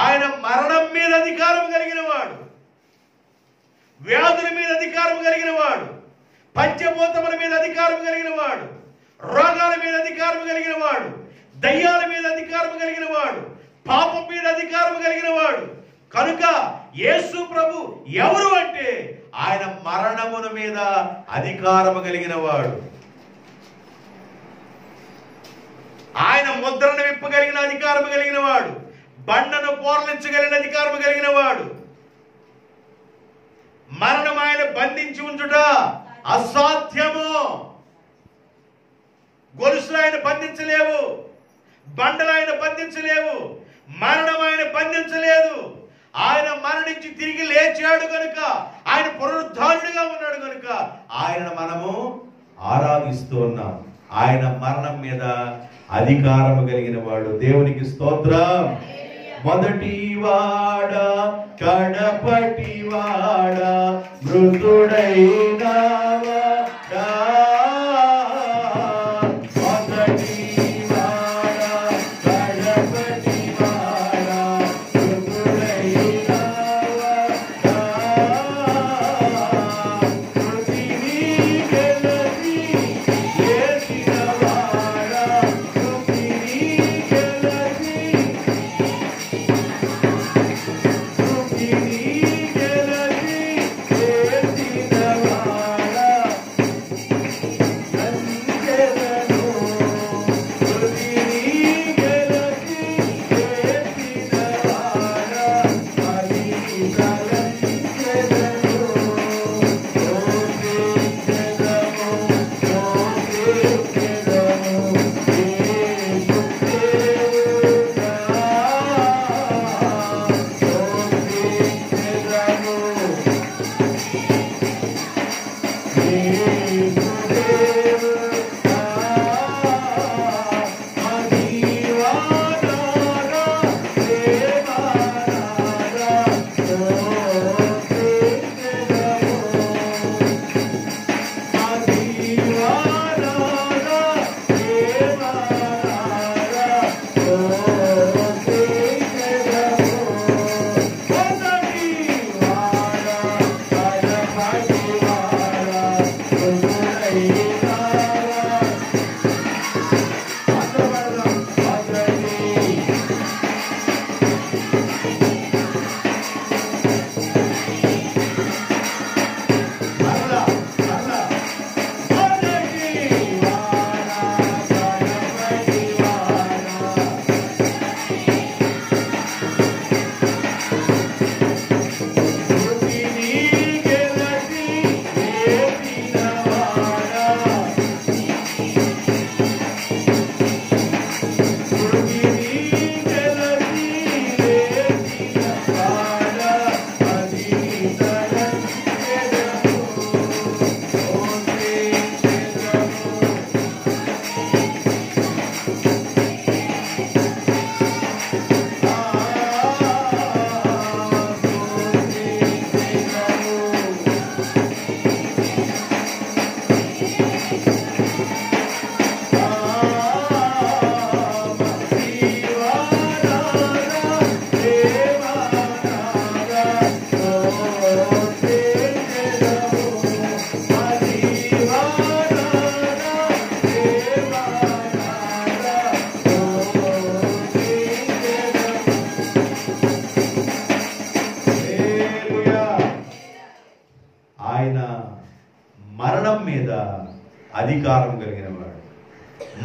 ఆయన మరణం మీద అధికారం కలిగిన వాడు, వ్యాధుల మీద అధికారం కలిగిన వాడు, పంచభూతముల మీద అధికారం కలిగిన వాడు, రోగాల మీద అధికారం కలిగిన వాడు, దయ్యాల మీద అధికారం కలిగిన వాడు, పాపం మీద అధికారం కలిగిన వాడు. కనుక యేసు ప్రభు ఎవరు అంటే ఆయన మరణముల మీద అధికారం కలిగిన వాడు. ఆయన ముద్రను విప్పగలిగిన అధికారం కలిగిన వాడు, బండను పోర్లించగలిగిన అధికారం కలిగిన వాడు. మరణం ఆయన బంధించి ఉంచుట అసాధ్యము. గొలుసులు ఆయన బంధించలేవు, బండలు ఆయన బంధించలేవు, మరణం ఆయన బంధించలేదు. ఆయన మరణించి తిరిగి లేచాడు కనుక, ఆయన పునరుద్ధారుడిగా ఉన్నాడు కనుక ఆయనను మనము ఆరాధిస్తూ ఉన్నాం. ఆయన మరణం మీద అధికారం కలిగిన వాడు. దేవునికి స్తోత్రం. మొదటి వాడ, కడపటి వాడ, మృతుడైన వాడా, అధికారం కలిగిన వాడు,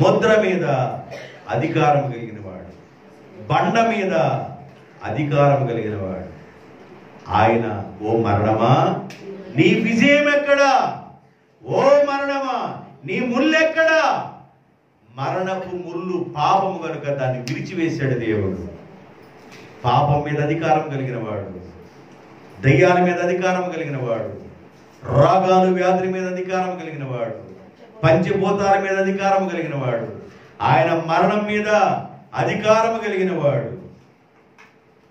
ముద్ర మీద అధికారం కలిగిన వాడు, బండ మీద అధికారం కలిగిన వాడు ఆయన. ఓ మరణమా నీ విజయం ఎక్కడా? ఓ మరణమా నీ ముల్లెక్కడా? మరణపు ముళ్ళు పాపము కనుక దాన్ని విరిచివేశాడు దేవుడు. పాపం మీద అధికారం కలిగిన వాడు, దయ్యాల మీద అధికారం కలిగిన వాడు, రోగాలు వ్యాధుల మీద అధికారం కలిగిన వాడు, పంచభూతాల మీద అధికారం కలిగిన వాడు, ఆయన మరణం మీద అధికారం కలిగిన వాడు,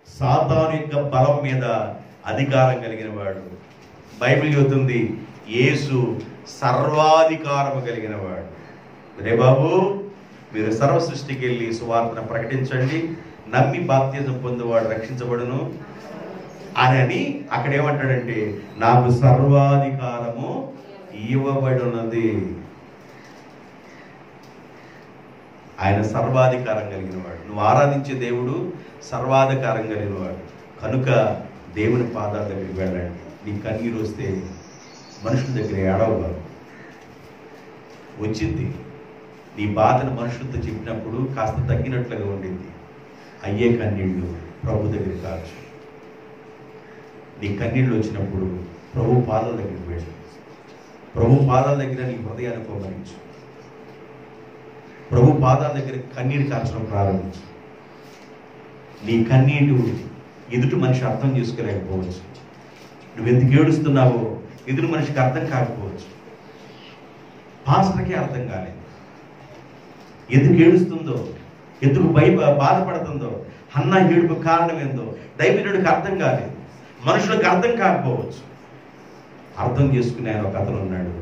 సాతాను యొక్క బలం మీద అధికారం కలిగిన వాడు. బైబిల్ చెబుతుంది యేసు సర్వాధికారము కలిగిన వాడు. రే బాబు, మీరు సర్వ సృష్టికి వెళ్ళి సువార్తను ప్రకటించండి, నమ్మి బాప్తిజం పొందేవాడు రక్షించబడును అని అక్కడ ఏమంటాడంటే, నాకు సర్వాధికారము ఇవ్వబడి ఉన్నది. ఆయన సర్వాధికారం కలిగిన వాడు. నువ్వు ఆరాధించే దేవుడు సర్వాధికారం కలిగిన వాడు కనుక దేవుని పాదాల దగ్గరికి వెళ్ళండి. నీ కన్నీరు వస్తే మనుషుల దగ్గర ఏడవబారు, వచ్చింది. నీ బాధను మనుషులతో చెప్పినప్పుడు కాస్త తగ్గినట్లుగా ఉండింది. అయ్యే కన్నీళ్ళు ప్రభు దగ్గర కావచ్చు. నీ కన్నీళ్ళు వచ్చినప్పుడు ప్రభు పాదాల దగ్గరికి వెళ్ళు. ప్రభు పాదాల దగ్గర నీ హృదయాన్ని పొందరించు. ప్రభు పాదాల దగ్గర కన్నీరు కార్చడం ప్రారంభించు. నీ కన్నీరు ఎదుటి మనిషి అర్థం చేసుకోలేకపోవచ్చు. నువ్వు ఎందుకు ఏడుస్తున్నావో ఎదుటి మనిషికి అర్థం కాకపోవచ్చు. పాస్టర్కి అర్థం కాలేదు. ఎందుకు ఏడుస్తుందో, ఎందుకు బాధపడుతుందో, హన్నా ఏడుపు కారణం ఏందో దైవజనుడికి అర్థం కాలేదు. మనుషులకు అర్థం కాకపోవచ్చు. అర్థం చేసుకునే ఆయన ఒక అతను ఉన్నాడు.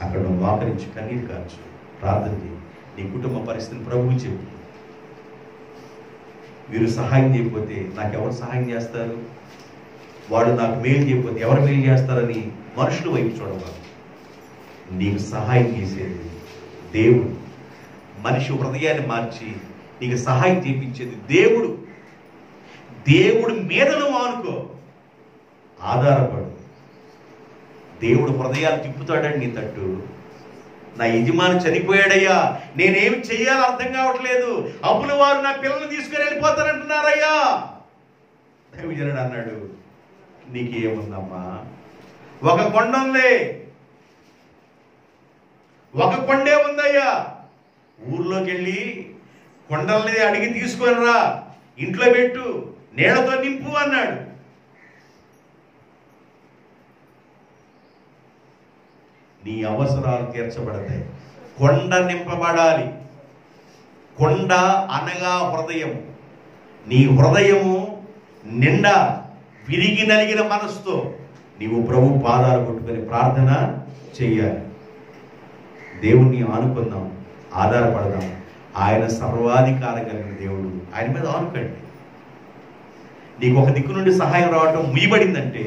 అక్కడ నువ్వు మోకరించి కన్నీరు కావచ్చు, ప్రార్థన చేయి. నీ కుటుంబ పరిస్థితిని ప్రభువు చెప్పు. మీరు సహాయం చేయకపోతే నాకెవరు సహాయం చేస్తారు, వాడు నాకు మేలు చేయకపోతే ఎవరు మేలు చేస్తారని మనుషుల వైపు చూడవాలి. నీకు సహాయం చేసేది దేవుడు. మనిషి హృదయాన్ని మార్చి నీకు సహాయం చేయించేది దేవుడు. దేవుడు మీద నువ్వు ఆనుకో, ఆధారపడు. దేవుడు హృదయాలు తిప్పుతాడని నీ తట్టు. నా యజమాని చనిపోయాడయ్యా, నేనేమి చెయ్యాలో అర్థం కావట్లేదు, అప్పుల వారు నా పిల్లల్ని తీసుకుని వెళ్ళిపోతారంటున్నారయ్యా. దైవజనుడు అన్నాడు, నీకేముందమ్మా, ఒక కొండ ఉంది, ఒక కొండే ఉందయ్యా. ఊర్లోకి వెళ్ళి కొండల్ని అడిగి తీసుకొని రా, ఇంట్లో పెట్టు, నీళ్లతో నింపు అన్నాడు. నీ అవసరాలు తీర్చబడతాయి. కొండ నింపబడాలి. కొండ అనగా హృదయం. నీ హృదయము నిండా విరిగి నలిగిన మనసుతో నీవు ప్రభు పాదాలు కొట్టుకొని ప్రార్థన చెయ్యాలి. దేవుణ్ణి ఆనుకుందాం, ఆధారపడదాం. ఆయన సర్వాధికారం కలిగిన దేవుడు. ఆయన మీద ఆనుకండి. నీకు ఒక దిక్కు నుండి సహాయం రావటం ముయ్యబడిందంటే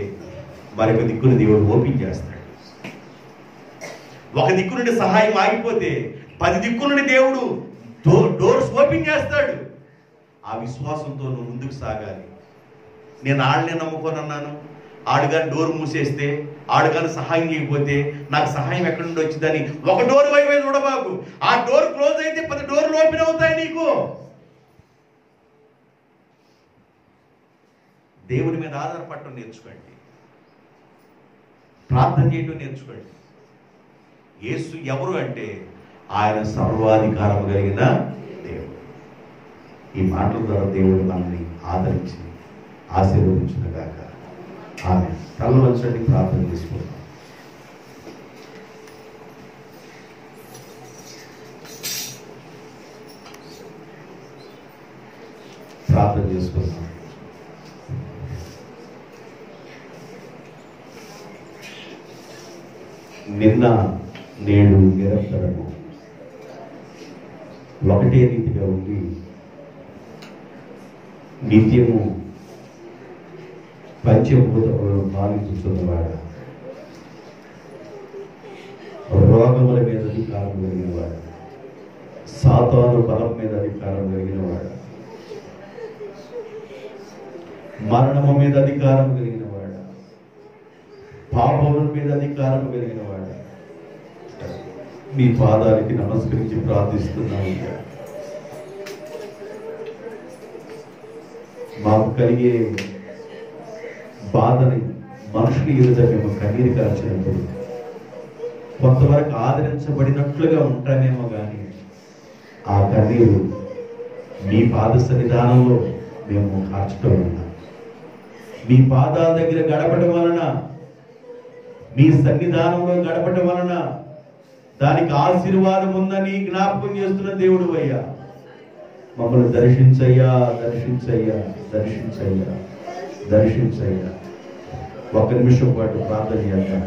మరొక దిక్కును దేవుడు ఓపెన్ చేస్తాడు. ఒక దిక్కు నుండి సహాయం ఆగిపోతే 10 దిక్కుల నుండి దేవుడు డోర్స్ ఓపెన్ చేస్తాడు. ఆ విశ్వాసంతో నువ్వు ముందుకు సాగాలి. నేను ఆళ్ళనే నమ్ముకొనన్నాను, ఆడుగాని డోర్ మూసేస్తే, ఆడుగాని సహాయం చేయకపోతే నాకు సహాయం ఎక్కడి నుండి వచ్చిందని ఒక డోర్ వైపు చూడబాకు. ఆ డోర్ క్లోజ్ అయితే 10 డోర్లు ఓపెన్ అవుతాయి నీకు. దేవుని మీద ఆధారపడటం నేర్చుకోండి, ప్రార్థన చేయటం నేర్చుకోండి. యేసు ఎవరు అంటే ఆయన సర్వాధికారం కలిగిన దేవుడు. ఈ మాటల ద్వారా దేవుడు మనల్ని ఆదరించి ఆశీర్వదించుగాక. ఆమె తల వంచండి, ప్రార్థన చేసుకుందాం. ప్రార్థన చేసుకుందాం. నిన్న నేడు నిరంతరము ఒకటే రీతిగా ఉండి నిత్యము పంచభూతములను పాలించుతున్నవాడు, రోగముల మీద అధికారం కలిగిన వాడు, సాతాను బలం మీద అధికారం కలిగిన వాడు, మరణము మీద అధికారం కలిగిన వాడు, పాపముల మీద అధికారం కలిగిన వాడు, మీ పాదాలకి నమస్కరించి ప్రార్థిస్తున్నామయ్యా. మాకు కలిగే బాధని మనుషులు ఎదుట మేము కన్నీరు కార్చినప్పుడు కొంతవరకు ఆదరించబడినట్లుగా ఉంటామేమో కానీ ఆ కన్నీరు మీ పాద సన్నిధానంలో మేము కార్చడం వలన, మీ పాదాల దగ్గర గడపడం వలన, మీ సన్నిధానంలో గడపడం వలన దానికి ఆశీర్వాదం ఉందని జ్ఞాపకం చేస్తున్న దేవుడు అయ్యా. మమ్మల్ని దర్శించయ్యా, దర్శించయ్యా, దర్శించయ్యా, దర్శించయ్యా. 1 నిమిషం పాటు ప్రార్థన చేద్దాం.